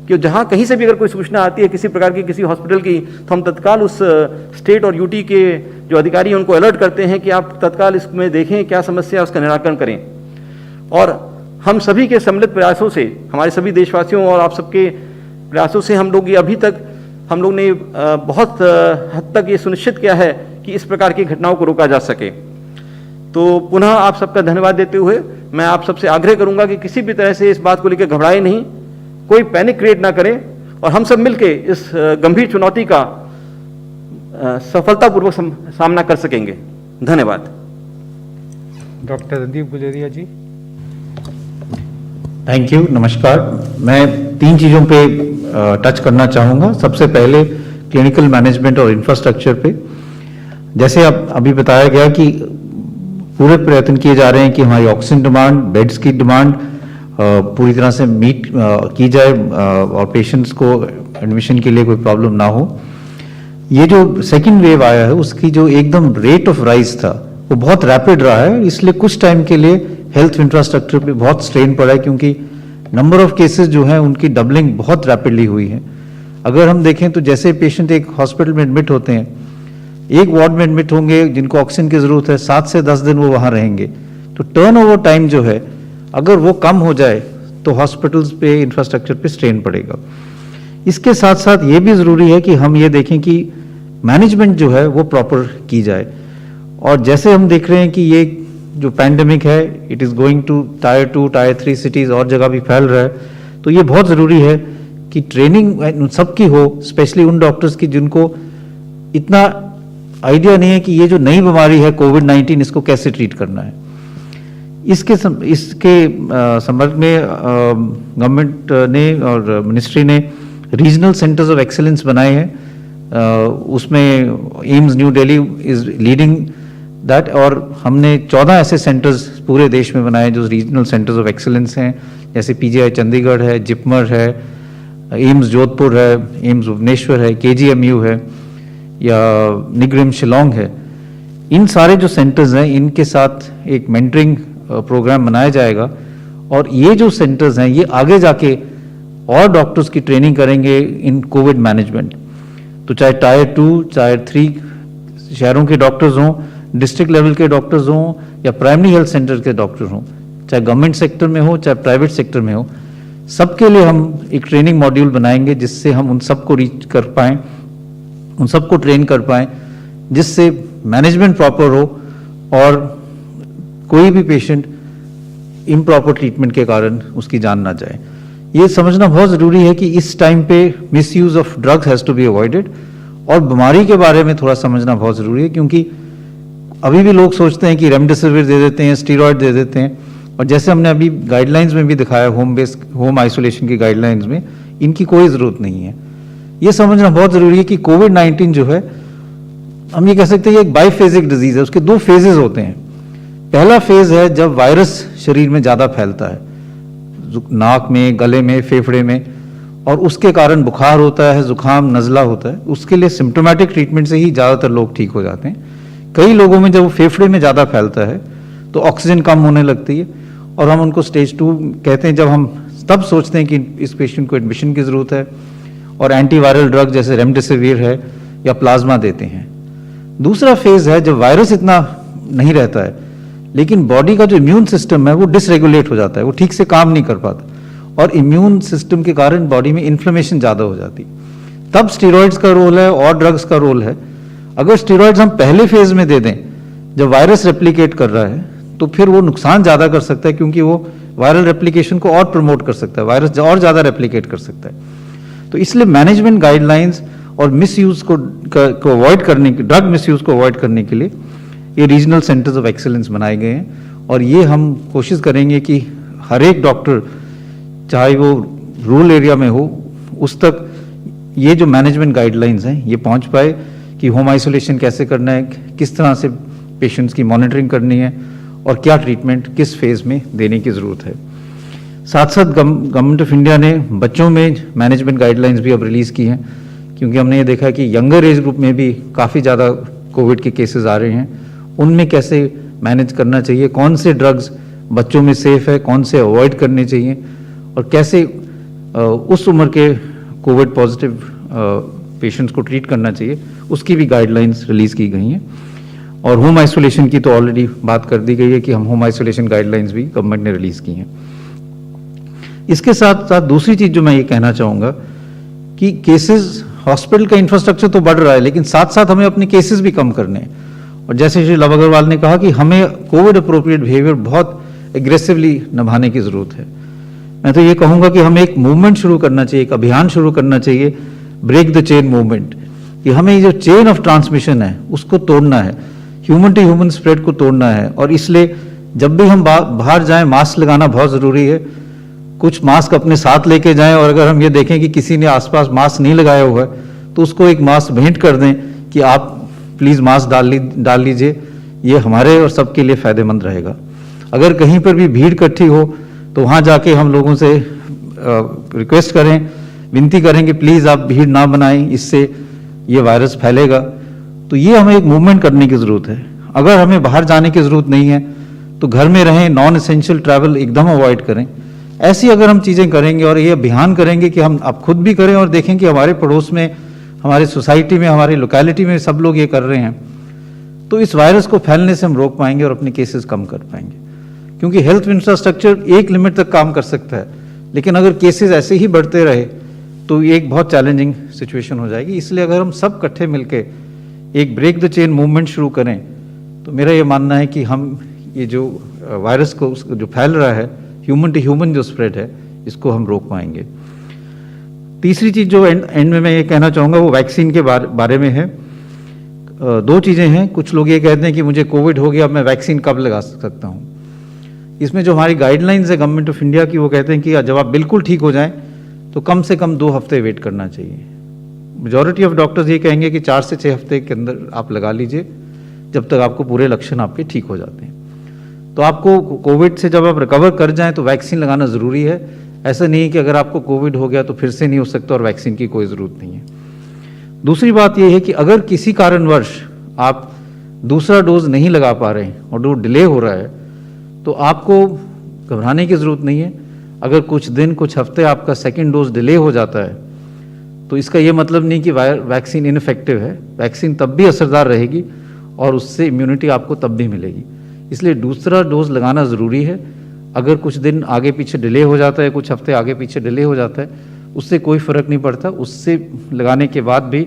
कि जहाँ कहीं से भी अगर कोई सूचना आती है किसी प्रकार की, किसी हॉस्पिटल की, तो हम तत्काल उस स्टेट और यूटी के जो अधिकारी हैं उनको अलर्ट करते हैं कि आप तत्काल इसमें देखें क्या समस्या है, उसका निराकरण करें। और हम सभी के सम्मिलित प्रयासों से, हमारे सभी देशवासियों और आप सबके प्रयासों से हम लोग ये अभी तक हम लोग ने बहुत हद तक ये सुनिश्चित किया है कि इस प्रकार की घटनाओं को रोका जा सके। तो पुनः आप सबका धन्यवाद देते हुए मैं आप सबसे आग्रह करूंगा कि किसी भी तरह से इस बात को लेकर घबराए नहीं, कोई पैनिक क्रिएट ना करें, और हम सब मिलके इस गंभीर चुनौती का सफलतापूर्वक सामना कर सकेंगे। धन्यवाद। Doctor Randeep Guleria ji. Thank you, नमस्कार। मैं 3 चीज़ों पे टच करना चाहूँगा। सबसे पहले क्लिनिकल मैनेजमेंट और इंफ्रास्ट्रक्चर पे। जैसे अब अभी बताया गया कि पूरे प्रयत्न किए जा रहे हैं कि हमारी ऑक्सीजन डिमांड, बेड्स की डिमांड पूरी तरह से मीट की जाए और पेशेंट्स को एडमिशन के लिए कोई प्रॉब्लम ना हो। ये जो सेकेंड वेव आया है उसकी जो एकदम रेट ऑफ राइज था वो बहुत रैपिड रहा है, इसलिए कुछ टाइम के लिए हेल्थ इंफ्रास्ट्रक्चर पे बहुत स्ट्रेन पड़ा है, क्योंकि नंबर ऑफ केसेस जो हैं उनकी डबलिंग बहुत रैपिडली हुई है। अगर हम देखें तो जैसे पेशेंट एक हॉस्पिटल में एडमिट होते हैं, एक वार्ड में एडमिट होंगे जिनको ऑक्सीजन की जरूरत है, 7 से 10 दिन वो वहां रहेंगे, तो टर्नओवर टाइम जो है अगर वो कम हो जाए तो हॉस्पिटल्स पे, इंफ्रास्ट्रक्चर पे स्ट्रेन पड़ेगा। इसके साथ साथ ये भी जरूरी है कि हम ये देखें कि मैनेजमेंट जो है वो प्रॉपर की जाए। और जैसे हम देख रहे हैं कि ये जो पैंडेमिक है it is going to tier 2, tier 3 cities और जगह भी फैल रहा है, तो ये बहुत जरूरी है कि ट्रेनिंग सबकी हो, स्पेशली उन डॉक्टर्स की जिनको इतना आइडिया नहीं है कि ये जो नई बीमारी है कोविड-19 इसको कैसे ट्रीट करना है। इसके संबंध में गवर्नमेंट ने और मिनिस्ट्री ने रीजनल सेंटर्स ऑफ एक्सीलेंस बनाए हैं। उसमें AIIMS new Delhi is leading that, और हमने 14 ऐसे सेंटर्स पूरे देश में बनाए जो रीजनल सेंटर्स ऑफ एक्सीलेंस हैं, जैसे पीजीआई चंडीगढ़ है, जिपमर है, एम्स जोधपुर है, एम्स भुवनेश्वर है, केजीएमयू है या निगरिम शिलोंग है। इन सारे जो सेंटर्स हैं इनके साथ एक मेंटरिंग प्रोग्राम बनाया जाएगा, और ये जो सेंटर्स हैं ये आगे जाके और डॉक्टर्स की ट्रेनिंग करेंगे इन कोविड मैनेजमेंट। तो चाहे टायर 2, टायर 3 शहरों के डॉक्टर्स हों, डिस्ट्रिक्ट लेवल के डॉक्टर्स हों या प्राइमरी हेल्थ सेंटर के डॉक्टर हों, चाहे गवर्नमेंट सेक्टर में हो चाहे प्राइवेट सेक्टर में हो, सबके लिए हम एक ट्रेनिंग मॉड्यूल बनाएंगे जिससे हम उन सबको रीच कर पाएं, उन सबको ट्रेन कर पाएं, जिससे मैनेजमेंट प्रॉपर हो और कोई भी पेशेंट इम्प्रॉपर ट्रीटमेंट के कारण उसकी जान ना जाए। ये समझना बहुत ज़रूरी है कि इस टाइम पे misuse of drugs has to be avoided, और बीमारी के बारे में थोड़ा समझना बहुत ज़रूरी है, क्योंकि अभी भी लोग सोचते हैं कि रेमडेसिविर दे देते हैं, स्टीरॉयड दे देते हैं, और जैसे हमने अभी गाइडलाइंस में भी दिखाया, होम आइसोलेशन की गाइडलाइंस में, इनकी कोई ज़रूरत नहीं है। ये समझना बहुत ज़रूरी है कि कोविड-19 जो है, हम ये कह सकते हैं ये एक बाईफेजिक डिजीज़ है, उसके 2 फेजेस होते हैं। पहला फेज है जब वायरस शरीर में ज़्यादा फैलता है, नाक में, गले में, फेफड़े में, और उसके कारण बुखार होता है, जुकाम, नज़ला होता है, उसके लिए सिम्टोमेटिक ट्रीटमेंट से ही ज़्यादातर लोग ठीक हो जाते हैं। कई लोगों में जब वो फेफड़े में ज़्यादा फैलता है तो ऑक्सीजन कम होने लगती है और हम उनको स्टेज 2 कहते हैं। जब हम तब सोचते हैं कि इस पेशेंट को एडमिशन की ज़रूरत है और एंटीवायरल ड्रग जैसे रेमडेसिविर है या प्लाज्मा देते हैं। दूसरा फेज़ है जब वायरस इतना नहीं रहता है लेकिन बॉडी का जो इम्यून सिस्टम है वो डिसरेगुलेट हो जाता है, वो ठीक से काम नहीं कर पाता और इम्यून सिस्टम के कारण बॉडी में इन्फ्लेमेशन ज़्यादा हो जाती है। तब स्टेरॉइड्स का रोल है और ड्रग्स का रोल है। अगर स्टेरॉइड्स हम पहले फेज में दे दें जब वायरस रेप्लिकेट कर रहा है तो फिर वो नुकसान ज़्यादा कर सकता है, क्योंकि वो वायरल रेप्लिकेशन को और प्रमोट कर सकता है, वायरस और ज़्यादा रेप्लिकेट कर सकता है। तो इसलिए मैनेजमेंट गाइडलाइंस और मिसयूज को अवॉइड करने के, ड्रग मिसयूज को अवॉइड करने के लिए ये रीजनल सेंटर्स ऑफ एक्सीलेंस बनाए गए हैं और ये हम कोशिश करेंगे कि हर एक डॉक्टर, चाहे वो रूरल एरिया में हो, उस तक ये जो मैनेजमेंट गाइडलाइंस हैं ये पहुंच पाए कि होम आइसोलेशन कैसे करना है, किस तरह से पेशेंट्स की मॉनिटरिंग करनी है और क्या ट्रीटमेंट किस फेज में देने की ज़रूरत है। साथ साथ गवर्नमेंट ऑफ इंडिया ने बच्चों में मैनेजमेंट गाइडलाइंस भी अब रिलीज़ की हैं, क्योंकि हमने ये देखा है कि यंगर एज ग्रुप में भी काफ़ी ज़्यादा कोविड के केसेस आ रहे हैं। उनमें कैसे मैनेज करना चाहिए, कौन से ड्रग्स बच्चों में सेफ है, कौन से अवॉइड करने चाहिए और कैसे उस उम्र के कोविड पॉजिटिव पेशेंट्स को ट्रीट करना चाहिए, उसकी भी गाइडलाइंस रिलीज़ की गई हैं। और होम आइसोलेशन की तो ऑलरेडी बात कर दी गई है कि हम होम आइसोलेशन गाइडलाइंस भी गवर्नमेंट ने रिलीज़ की हैं। इसके साथ साथ दूसरी चीज़ जो मैं ये कहना चाहूँगा कि केसेस, हॉस्पिटल का इंफ्रास्ट्रक्चर तो बढ़ रहा है लेकिन साथ साथ हमें अपने केसेस भी कम करने हैं। और जैसे श्री लव अग्रवाल ने कहा कि हमें कोविड अप्रोप्रिएट बिहेवियर बहुत एग्रेसिवली निभाने की ज़रूरत है। मैं तो ये कहूँगा कि हमें एक मूवमेंट शुरू करना चाहिए, एक अभियान शुरू करना चाहिए, ब्रेक द चेन मूवमेंट, कि हमें ये जो चेन ऑफ ट्रांसमिशन है उसको तोड़ना है, ह्यूमन टू ह्यूमन स्प्रेड को तोड़ना है। और इसलिए जब भी हम बाहर जाएं मास्क लगाना बहुत ज़रूरी है। कुछ मास्क अपने साथ लेके जाएं और अगर हम ये देखें कि किसी ने आसपास मास्क नहीं लगाया हुआ है तो उसको एक मास्क भेंट कर दें कि आप प्लीज़ मास्क डाल लीजिए, ये हमारे और सबके लिए फ़ायदेमंद रहेगा। अगर कहीं पर भी भीड़ इकट्ठी हो तो वहाँ जाके हम लोगों से रिक्वेस्ट करें, विनती करें कि प्लीज़ आप भीड़ ना बनाएं, इससे ये वायरस फैलेगा। तो ये हमें एक मूवमेंट करने की ज़रूरत है। अगर हमें बाहर जाने की ज़रूरत नहीं है तो घर में रहें, नॉन एसेंशियल ट्रैवल एकदम अवॉइड करें। ऐसी अगर हम चीज़ें करेंगे और ये अभियान करेंगे कि हम आप खुद भी करें और देखें कि हमारे पड़ोस में, हमारे सोसाइटी में, हमारी लोकेलिटी में सब लोग ये कर रहे हैं, तो इस वायरस को फैलने से हम रोक पाएंगे और अपने केसेस कम कर पाएंगे। क्योंकि हेल्थ इंफ्रास्ट्रक्चर एक लिमिट तक काम कर सकता है, लेकिन अगर केसेस ऐसे ही बढ़ते रहे तो ये एक बहुत चैलेंजिंग सिचुएशन हो जाएगी। इसलिए अगर हम सब इकट्ठे मिलके एक ब्रेक द चेन मूवमेंट शुरू करें तो मेरा ये मानना है कि हम ये जो वायरस को जो फैल रहा है, ह्यूमन टू ह्यूमन जो स्प्रेड है, इसको हम रोक पाएंगे। तीसरी चीज़ जो एंड में मैं ये कहना चाहूँगा वो वैक्सीन के बारे में है। दो चीज़ें हैं। कुछ लोग ये कहते हैं कि मुझे कोविड हो गया, अब मैं वैक्सीन कब लगा सकता हूँ। इसमें जो हमारी गाइडलाइंस है गवर्नमेंट ऑफ इंडिया की, वो कहते हैं कि जब आप बिल्कुल ठीक हो जाएं तो कम से कम 2 हफ्ते वेट करना चाहिए। मेजॉरिटी ऑफ डॉक्टर्स ये कहेंगे कि 4 से 6 हफ्ते के अंदर आप लगा लीजिए, जब तक आपको पूरे लक्षण आपके ठीक हो जाते हैं। तो आपको कोविड से जब आप रिकवर कर जाएं तो वैक्सीन लगाना ज़रूरी है। ऐसा नहीं है कि अगर आपको कोविड हो गया तो फिर से नहीं हो सकता और वैक्सीन की कोई ज़रूरत नहीं है। दूसरी बात यह है कि अगर किसी कारणवश आप दूसरा डोज नहीं लगा पा रहे हैं और डोज डिले हो रहा है तो आपको घबराने की ज़रूरत नहीं है। अगर कुछ दिन, कुछ हफ्ते आपका सेकेंड डोज डिले हो जाता है तो इसका ये मतलब नहीं कि वैक्सीन इनफेक्टिव है। वैक्सीन तब भी असरदार रहेगी और उससे इम्यूनिटी आपको तब भी मिलेगी। इसलिए दूसरा डोज लगाना ज़रूरी है। अगर कुछ दिन आगे पीछे डिले हो जाता है, कुछ हफ्ते आगे पीछे डिले हो जाता है, उससे कोई फ़र्क नहीं पड़ता। उससे लगाने के बाद भी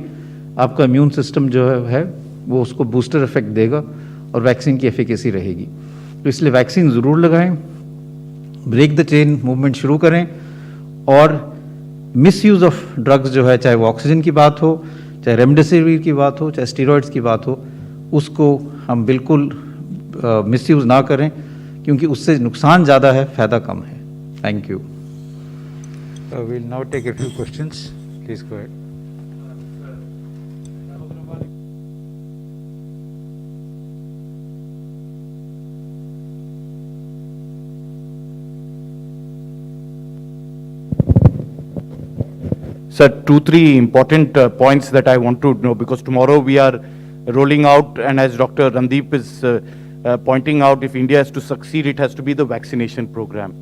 आपका इम्यून सिस्टम जो है वो उसको बूस्टर इफेक्ट देगा और वैक्सीन की एफिकेसी रहेगी। तो इसलिए वैक्सीन ज़रूर लगाएं, ब्रेक द चेन मूवमेंट शुरू करें और मिसयूज़ ऑफ ड्रग्स जो है, चाहे वो ऑक्सीजन की बात हो, चाहे रेमडेसिविर की बात हो, चाहे स्टीरॉयड्स की बात हो, उसको हम बिल्कुल मिसयूज़ ना करें, क्योंकि उससे नुकसान ज़्यादा है, फ़ायदा कम है। Thank you. We'll now take a few questions. Please go ahead. Sir, 2-3 important points that I want to know, because tomorrow we are rolling out, and as Dr. Randeep is pointing out, if India has to succeed, it has to be the vaccination program.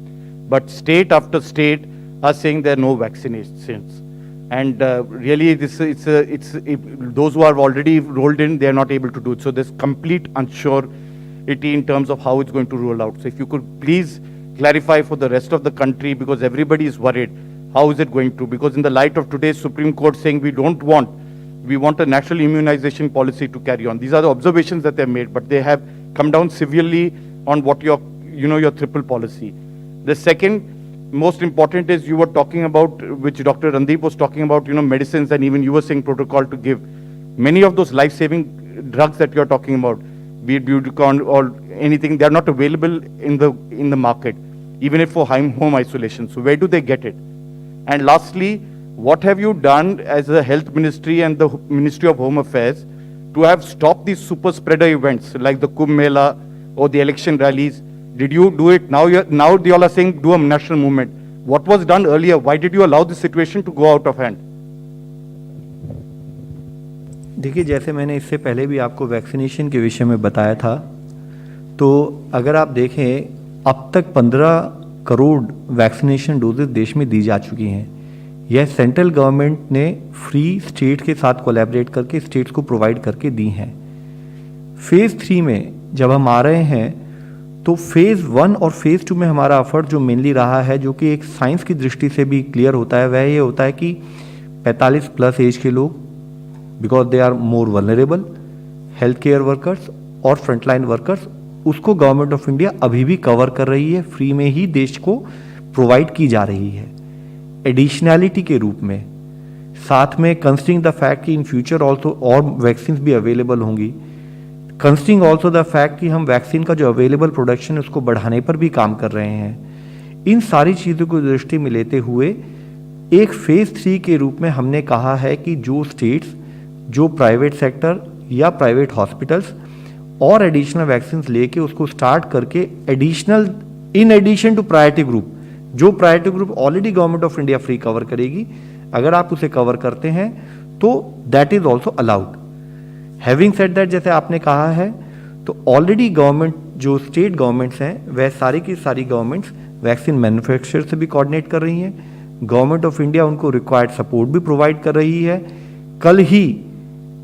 But state after state are saying there are no vaccinations. And really, those who are already rolled in, they are not able to do it. So there's complete unsurety in terms of how it's going to roll out. So if you could please clarify for the rest of the country, because everybody is worried, how is it going to? Because in the light of today's Supreme Court saying we want a national immunization policy to carry on. These are the observations that they've made, but they have come down severely on what your triple policy. The second most important is you were talking about, which Dr. Randeep was talking about, medicines, and even you were saying protocol to give. Many of those life-saving drugs that you're talking about, be it Buticon or anything, they're not available in the market, even if for home isolation. So where do they get it? And lastly, what have you done as a health ministry and the Ministry of Home Affairs to have stopped these super spreader events like the Kumbh Mela or the election rallies? Did you do it? Now they all are saying do a national movement. What was done earlier? Why did you allow this situation to go out of hand? देखिए, जैसे मैंने इससे पहले भी आपको vaccination के विषय में बताया था, तो अगर आप देखें अब तक 15 करोड़ वैक्सीनेशन डोजेस देश में दी जा चुकी हैं। यह सेंट्रल गवर्नमेंट ने फ्री स्टेट के साथ कोलैबोरेट करके स्टेट्स को प्रोवाइड करके दी हैं। फेज़ 3 में जब हम आ रहे हैं तो फेज़ 1 और फेज़ 2 में हमारा एफर्ट जो मेनली रहा है, जो कि एक साइंस की दृष्टि से भी क्लियर होता है, वह ये होता है कि 45 प्लस एज के लोग, because they are more vulnerable, health care workers और फ्रंटलाइन वर्कर्स, उसको गवर्नमेंट ऑफ इंडिया अभी भी कवर कर रही है, फ्री में ही देश को प्रोवाइड की जा रही है एडिशनैलिटी के रूप में। साथ में कंसिडरिंग द फैक्ट कि इन फ्यूचर ऑल्सो और वैक्सीन भी अवेलेबल होंगी, कंसिडरिंग ऑल्सो द फैक्ट कि हम वैक्सीन का जो अवेलेबल प्रोडक्शन है उसको बढ़ाने पर भी काम कर रहे हैं। इन सारी चीज़ों को दृष्टि में लेते हुए एक फेज़ 3 के रूप में हमने कहा है कि जो स्टेट्स, जो प्राइवेट सेक्टर या प्राइवेट हॉस्पिटल्स और एडिशनल वैक्सीन लेके उसको स्टार्ट करके additional in addition to priority group, जो priority group already Government of India free cover करेगी, अगर आप उसे कवर करते हैं तो that is also allowed. Having said that, जैसे आपने कहा है, तो ऑलरेडी गवर्नमेंट, जो स्टेट गवर्नमेंट्स हैं, वह सारी की सारी गवर्नमेंट्स वैक्सीन मैन्युफैक्चरर से भी कोऑर्डिनेट कर रही हैं। गवर्नमेंट ऑफ इंडिया उनको रिक्वायर्ड सपोर्ट भी प्रोवाइड कर रही है। कल ही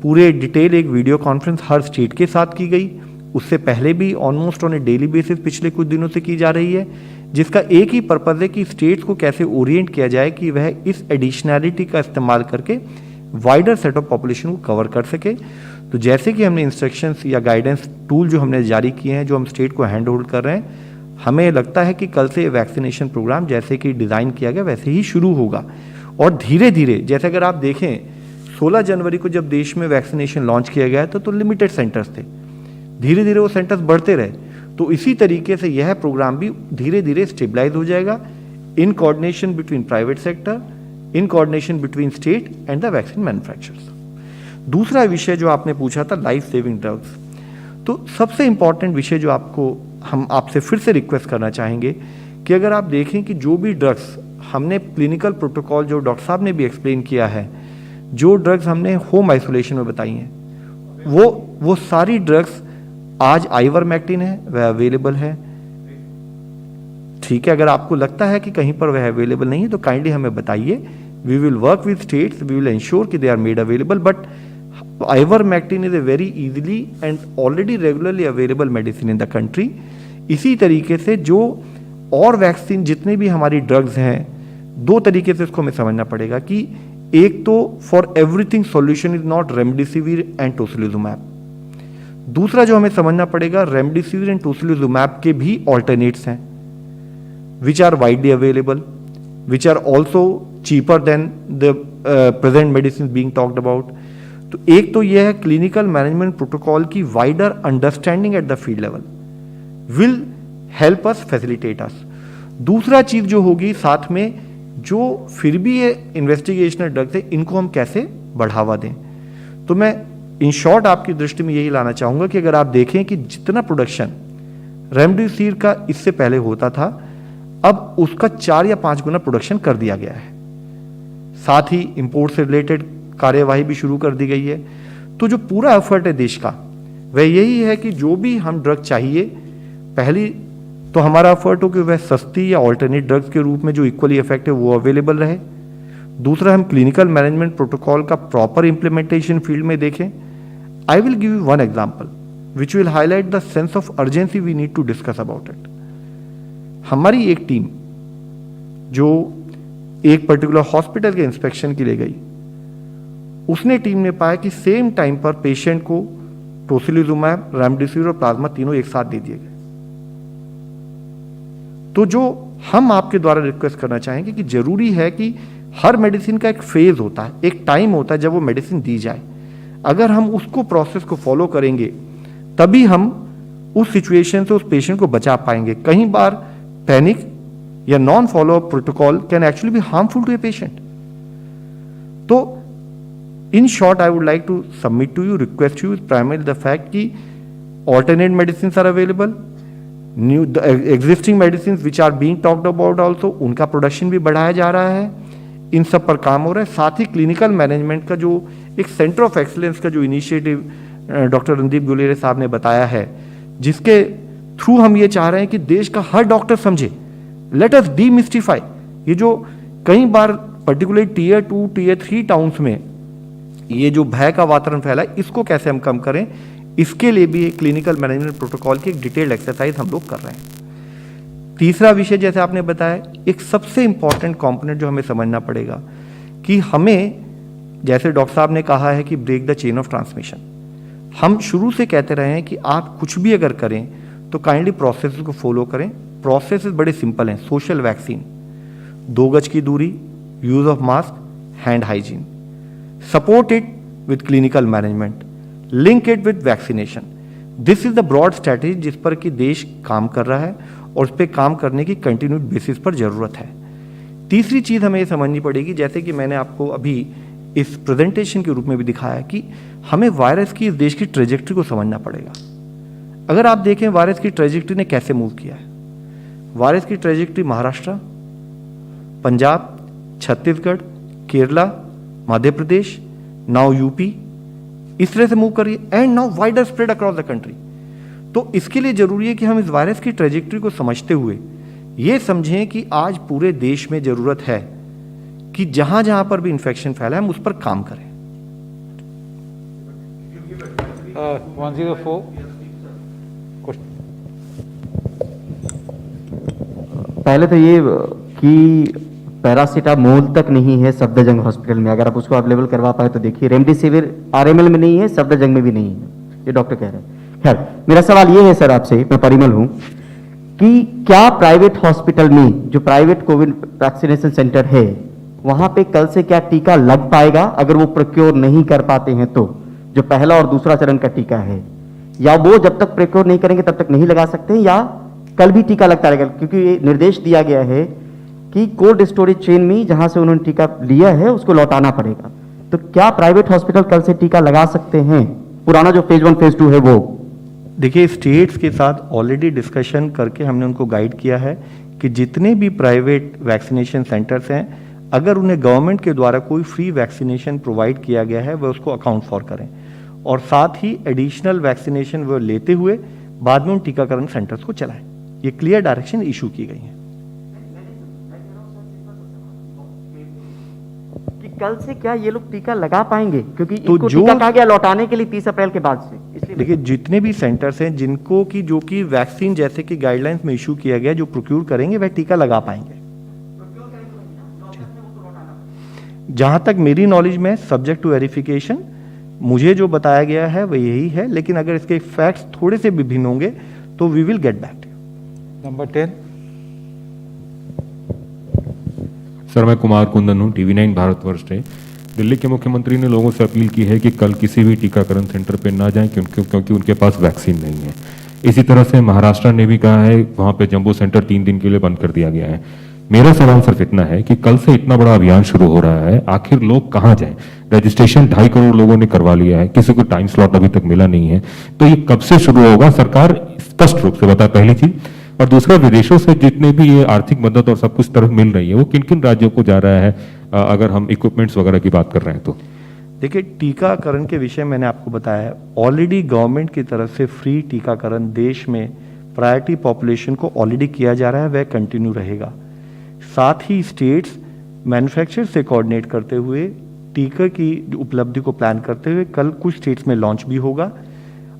पूरे डिटेल एक वीडियो कॉन्फ्रेंस हर स्टेट के साथ की गई, उससे पहले भी almost on a daily basis पिछले कुछ दिनों से की जा रही है, जिसका एक ही पर्पज़ है कि स्टेट्स को कैसे ओरिएंट किया जाए कि वह इस एडिशनैलिटी का इस्तेमाल करके वाइडर सेट ऑफ पॉपुलेशन को कवर कर सके। तो जैसे कि हमने इंस्ट्रक्शंस या गाइडेंस टूल जो हमने जारी किए हैं, जो हम स्टेट को हैंड होल्ड कर रहे हैं, हमें लगता है कि कल से वैक्सीनेशन प्रोग्राम जैसे कि डिज़ाइन किया गया वैसे ही शुरू होगा। और धीरे धीरे, जैसे अगर आप देखें 16 जनवरी को जब देश में वैक्सीनेशन लॉन्च किया गया तो लिमिटेड सेंटर्स थे, धीरे धीरे वो सेंटर्स बढ़ते रहे। तो इसी तरीके से यह प्रोग्राम भी धीरे धीरे स्टेबलाइज हो जाएगा in coordination between private sector, in coordination between state and the vaccine manufacturers. दूसरा विषय जो आपने पूछा था लाइफ सेविंग ड्रग्स, तो सबसे इम्पॉर्टेंट विषय जो हम आपसे फिर से रिक्वेस्ट करना चाहेंगे कि अगर आप देखें कि जो भी ड्रग्स हमने क्लिनिकल प्रोटोकॉल, जो डॉक्टर साहब ने भी एक्सप्लेन किया है, जो ड्रग्स हमने होम आइसोलेशन में बताई हैं, वो सारी ड्रग्स आज आइवरमेक्टिन है, वह अवेलेबल है। ठीक है, अगर आपको लगता है कि कहीं पर वह अवेलेबल नहीं है तो काइंडली हमें बताइए, we will work with states, we will ensure कि they are made available. But ivermectin is a very easily and already regularly available medicine in the country. इसी तरीके से जो और वैक्सीन जितने भी हमारी ड्रग्स हैं, दो तरीके से इसको हमें समझना पड़ेगा कि एक तो for everything solution is not remdesivir and tocilizumab, दूसरा जो हमें समझना पड़ेगा रेमडेसिविर एंड टोसिलिजुमैब के भी ऑल्टरनेट्स हैं which are widely available, which are also cheaper than the present medicine being talked about. तो एक तो यह है क्लिनिकल मैनेजमेंट प्रोटोकॉल की wider understanding at the field level will help us, facilitate us. दूसरा चीज जो होगी साथ में, जो फिर भी ये इन्वेस्टिगेशनल ड्रग्स है, इनको हम कैसे बढ़ावा दें। तो मैं इन शॉर्ट आपकी दृष्टि में यही लाना चाहूँगा कि अगर आप देखें कि जितना प्रोडक्शन रेमडेसिविर का इससे पहले होता था, अब उसका 4 या 5 गुना प्रोडक्शन कर दिया गया है। साथ ही इंपोर्ट से रिलेटेड कार्यवाही भी शुरू कर दी गई है। तो जो पूरा एफर्ट है देश का वह यही है कि जो भी हम ड्रग चाहिए, पहली तो हमारा एफर्ट हो कि वह सस्ती या ऑल्टरनेट ड्रग्स के रूप में जो इक्वली इफेक्टिव वो अवेलेबल रहे। दूसरा, हम क्लिनिकल मैनेजमेंट प्रोटोकॉल का प्रॉपर इंप्लीमेंटेशन फील्ड में देखें। I will give you one example which will highlight the sense of urgency we need to discuss about it. हमारी एक टीम जो एक पर्टिकुलर हॉस्पिटल के इंस्पेक्शन के लिए गई, उसने टीम ने पाया कि सेम टाइम पर पेशेंट को टोसिलिजुमैब, रेमडेसिविर और प्लाज्मा तीनों एक साथ दे दिए गए। तो जो हम आपके द्वारा रिक्वेस्ट करना चाहेंगे कि जरूरी है कि हर मेडिसिन का एक फेज होता है, एक टाइम होता है जब वो मेडिसिन दी जाए। अगर हम उसको प्रोसेस को फॉलो करेंगे तभी हम उस सिचुएशन से उस पेशेंट को बचा पाएंगे। कई बार पैनिक या non follow up protocol can actually be harmful to a patient. तो in short I would like to submit to you, request you primary the fact कि alternate medicine are available, new existing medicine which are being talked about also, उनका production भी बढ़ाया जा रहा है, इन सब पर काम हो रहा है। साथ ही क्लिनिकल मैनेजमेंट का जो एक सेंटर ऑफ एक्सीलेंस का जो इनिशिएटिव डॉक्टर रणदीप गुलेरिया साहब ने बताया है, जिसके थ्रू हम ये चाह रहे हैं कि देश का हर डॉक्टर समझे, लेट अस डीमिस्टिफाई ये जो कई बार पर्टिकुलर टीयर 2, टीयर 3 टाउन्स में ये जो भय का वातावरण फैला है, इसको कैसे हम कम करें, इसके लिए भी एक क्लिनिकल मैनेजमेंट प्रोटोकॉल की एक डिटेल्ड एक्सरसाइज हम लोग कर रहे हैं। तीसरा विषय, जैसे आपने बताया, एक सबसे इंपॉर्टेंट कंपोनेंट जो हमें समझना पड़ेगा कि हमें, जैसे डॉक्टर साहब ने कहा है कि break the chain of transmission, हम शुरू से कहते रहे हैं कि आप कुछ भी अगर करें तो काइंडली प्रोसेस को फॉलो करें। प्रोसेस बड़े सिंपल हैं, सोशल वैक्सीन, 2 गज की दूरी, use of mask, hand hygiene, support it with clinical management, link it with vaccination. This is the broad strategy जिस पर कि देश काम कर रहा है और उस पर काम करने की कंटिन्यूड बेसिस पर जरूरत है। तीसरी चीज हमें ये समझनी पड़ेगी, जैसे कि मैंने आपको अभी इस प्रेजेंटेशन के रूप में भी दिखाया, कि हमें वायरस की इस देश की ट्रेजेक्टरी को समझना पड़ेगा। अगर आप देखें वायरस की ट्रेजेक्टरी ने कैसे मूव किया है, वायरस की trajectory Maharashtra, Punjab, Chhattisgarh, Kerala, Madhya Pradesh, now UP, इस तरह से मूव कर रही है and now wider spread across the country. तो इसके लिए जरूरी है कि हम इस वायरस की ट्रेजेक्टरी को समझते हुए ये समझें कि आज पूरे देश में जरूरत है कि जहां जहां पर भी इन्फेक्शन फैला है हम उस पर काम करें। 104 पहले तो ये कि पैरासीटामोल तक नहीं है सफदरजंग हॉस्पिटल में, अगर आप उसको अवेलेबल करवा पाए तो देखिए। रेमडेसिविर आरएमएल में नहीं है, सफदरजंग में भी नहीं है, ये डॉक्टर कह रहे हैं। खैर, मेरा सवाल ये है सर आपसे, मैं परिमल हूं, कि क्या प्राइवेट हॉस्पिटल में जो प्राइवेट कोविड वैक्सीनेशन सेंटर है वहां पे कल से क्या टीका लग पाएगा अगर वो प्रोक्योर नहीं कर पाते हैं तो, जो पहला और दूसरा चरण का टीका है, या वो जब तक प्रोक्योर नहीं करेंगे तब तक नहीं लगा सकते, या कल भी टीका लगता रहेगा? क्योंकि ये निर्देश दिया गया है कि कोल्ड स्टोरेज चेन में जहां से उन्होंने टीका लिया है उसको लौटाना पड़ेगा। तो क्या प्राइवेट हॉस्पिटल कल से टीका लगा सकते हैं, पुराना जो फेज 1 फेज 2 है वो? देखिए, स्टेट्स के साथ ऑलरेडी डिस्कशन करके हमने उनको गाइड किया है कि जितने भी प्राइवेट वैक्सीनेशन सेंटर्स हैं, अगर उन्हें गवर्नमेंट के द्वारा कोई फ्री वैक्सीनेशन प्रोवाइड किया गया है वह उसको अकाउंट फॉर करें, और साथ ही एडिशनल वैक्सीनेशन वह लेते हुए बाद में उन टीकाकरण सेंटर्स को चलाएं। ये क्लियर डायरेक्शन इशू की गई है कि कल से क्या ये लोग टीका लगा पाएंगे, क्योंकि तो इनको जो- टीका कहा गया लौटाने के लिए 30 अप्रैल के बाद से, इसलिए देखिए, जितने भी सेंटर्स हैं जिनको कि जो कि वैक्सीन जैसे कि गाइडलाइंस में इशू किया गया, जो प्रोक्यूर करेंगे वह टीका लगा पाएंगे। जहां तक मेरी नॉलेज में, सब्जेक्ट टू वेरिफिकेशन, मुझे जो बताया गया है वह यही है, लेकिन अगर इसके फैक्ट्स थोड़े से भी भिन्न होंगे तो we will get back. Number 10 sir, मैं कुमार कुंदन हूँ, TV9 भारतवर्ष से। दिल्ली के मुख्यमंत्री ने लोगों से अपील की है कि कल किसी भी टीकाकरण सेंटर पर ना जाएं क्योंकि उनके पास वैक्सीन नहीं है। इसी तरह से महाराष्ट्र ने भी कहा है, वहाँ पे जंबो सेंटर 3 दिन के लिए बंद कर दिया गया है। मेरा सवाल सिर्फ इतना है कि कल से इतना बड़ा अभियान शुरू हो रहा है, आखिर लोग कहाँ जाएं? रजिस्ट्रेशन 2.5 करोड़ लोगों ने करवा लिया है, किसी को टाइम स्लॉट अभी तक मिला नहीं है, तो ये कब से शुरू होगा? सरकार स्पष्ट रूप से बताए। पहली चीज, और दूसरा, विदेशों से जितने भी ये आर्थिक मदद और सब कुछ तरफ मिल रही है, वो किन किन राज्यों को जा रहा है, अगर हम इक्विपमेंट्स वगैरह की बात कर रहे हैं तो? देखिए, टीकाकरण के विषय मैंने आपको बताया, ऑलरेडी गवर्नमेंट की तरफ से फ्री टीकाकरण देश में प्रायोरिटी पॉपुलेशन को ऑलरेडी किया जा रहा है, वह कंटिन्यू रहेगा। साथ ही स्टेट्स मैन्युफैक्चरर से कोऑर्डिनेट करते हुए टीका की उपलब्धि को प्लान करते हुए कल कुछ स्टेट्स में लॉन्च भी होगा।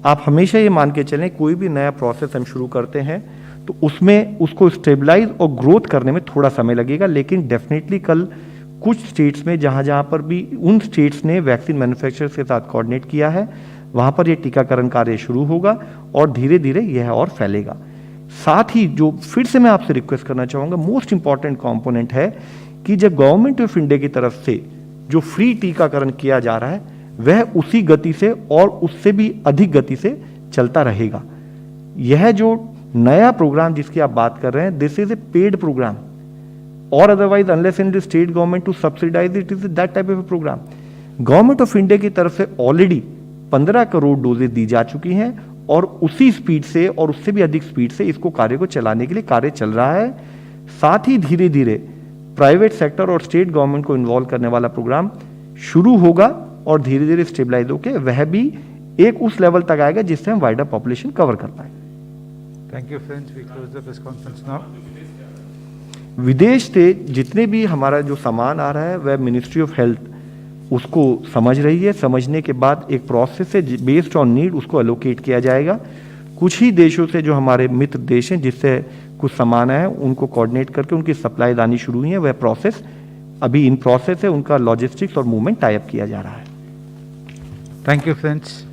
आप हमेशा ये मान के चलें, कोई भी नया प्रोसेस हम शुरू करते हैं तो उसमें उसको स्टेबलाइज और ग्रोथ करने में थोड़ा समय लगेगा, लेकिन डेफिनेटली कल कुछ स्टेट्स में जहाँ पर भी उन स्टेट्स ने वैक्सीन मैन्युफैक्चरर के साथ कोऑर्डिनेट किया है, वहाँ पर ये टीकाकरण कार्य शुरू होगा और धीरे धीरे यह और फैलेगा। साथ ही जो फिर से मैं आपसे रिक्वेस्ट करना चाहूँगा, मोस्ट इंपॉर्टेंट कंपोनेंट है कि जब गवर्नमेंट ऑफ इंडिया की तरफ से जो फ्री टीकाकरण किया जा रहा है, वह उसी गति से और उससे भी अधिक गति से चलता रहेगा। यह जो नया प्रोग्राम जिसकी आप बात कर रहे हैं, this is a paid programme, और otherwise unless in the state government to subsidise it, is that type of programme. Government of India की तरफ से ऑलरेडी 15 करोड़ डोजेज दी जा चुकी हैं और उसी स्पीड से और उससे भी अधिक स्पीड से इसको कार्य को चलाने के लिए कार्य चल रहा है। साथ ही धीरे धीरे प्राइवेट सेक्टर और स्टेट गवर्नमेंट को इन्वॉल्व करने वाला प्रोग्राम शुरू होगा और धीरे धीरे स्टेबलाइज होकर वह भी एक उस लेवल तक आएगा जिससे हम वाइडर पॉपुलेशन कवर कर पाए। Thank you, friends. We close the press conference now. विदेश से जितने भी हमारा जो सामान आ रहा है, वह मिनिस्ट्री ऑफ हेल्थ उसको समझ रही है। समझने के बाद एक प्रोसेस से बेस्ड ऑन नीड उसको एलोकेट किया जाएगा। कुछ ही देशों से जो हमारे मित्र देश हैं जिससे कुछ सामान है, उनको कोऑर्डिनेट करके उनकी सप्लाई आनी शुरू हुई है। वह प्रोसेस अभी इन प्रोसेस है, उनका लॉजिस्टिक्स और मूवमेंट टाई अप किया जा रहा है। Thank you, friends.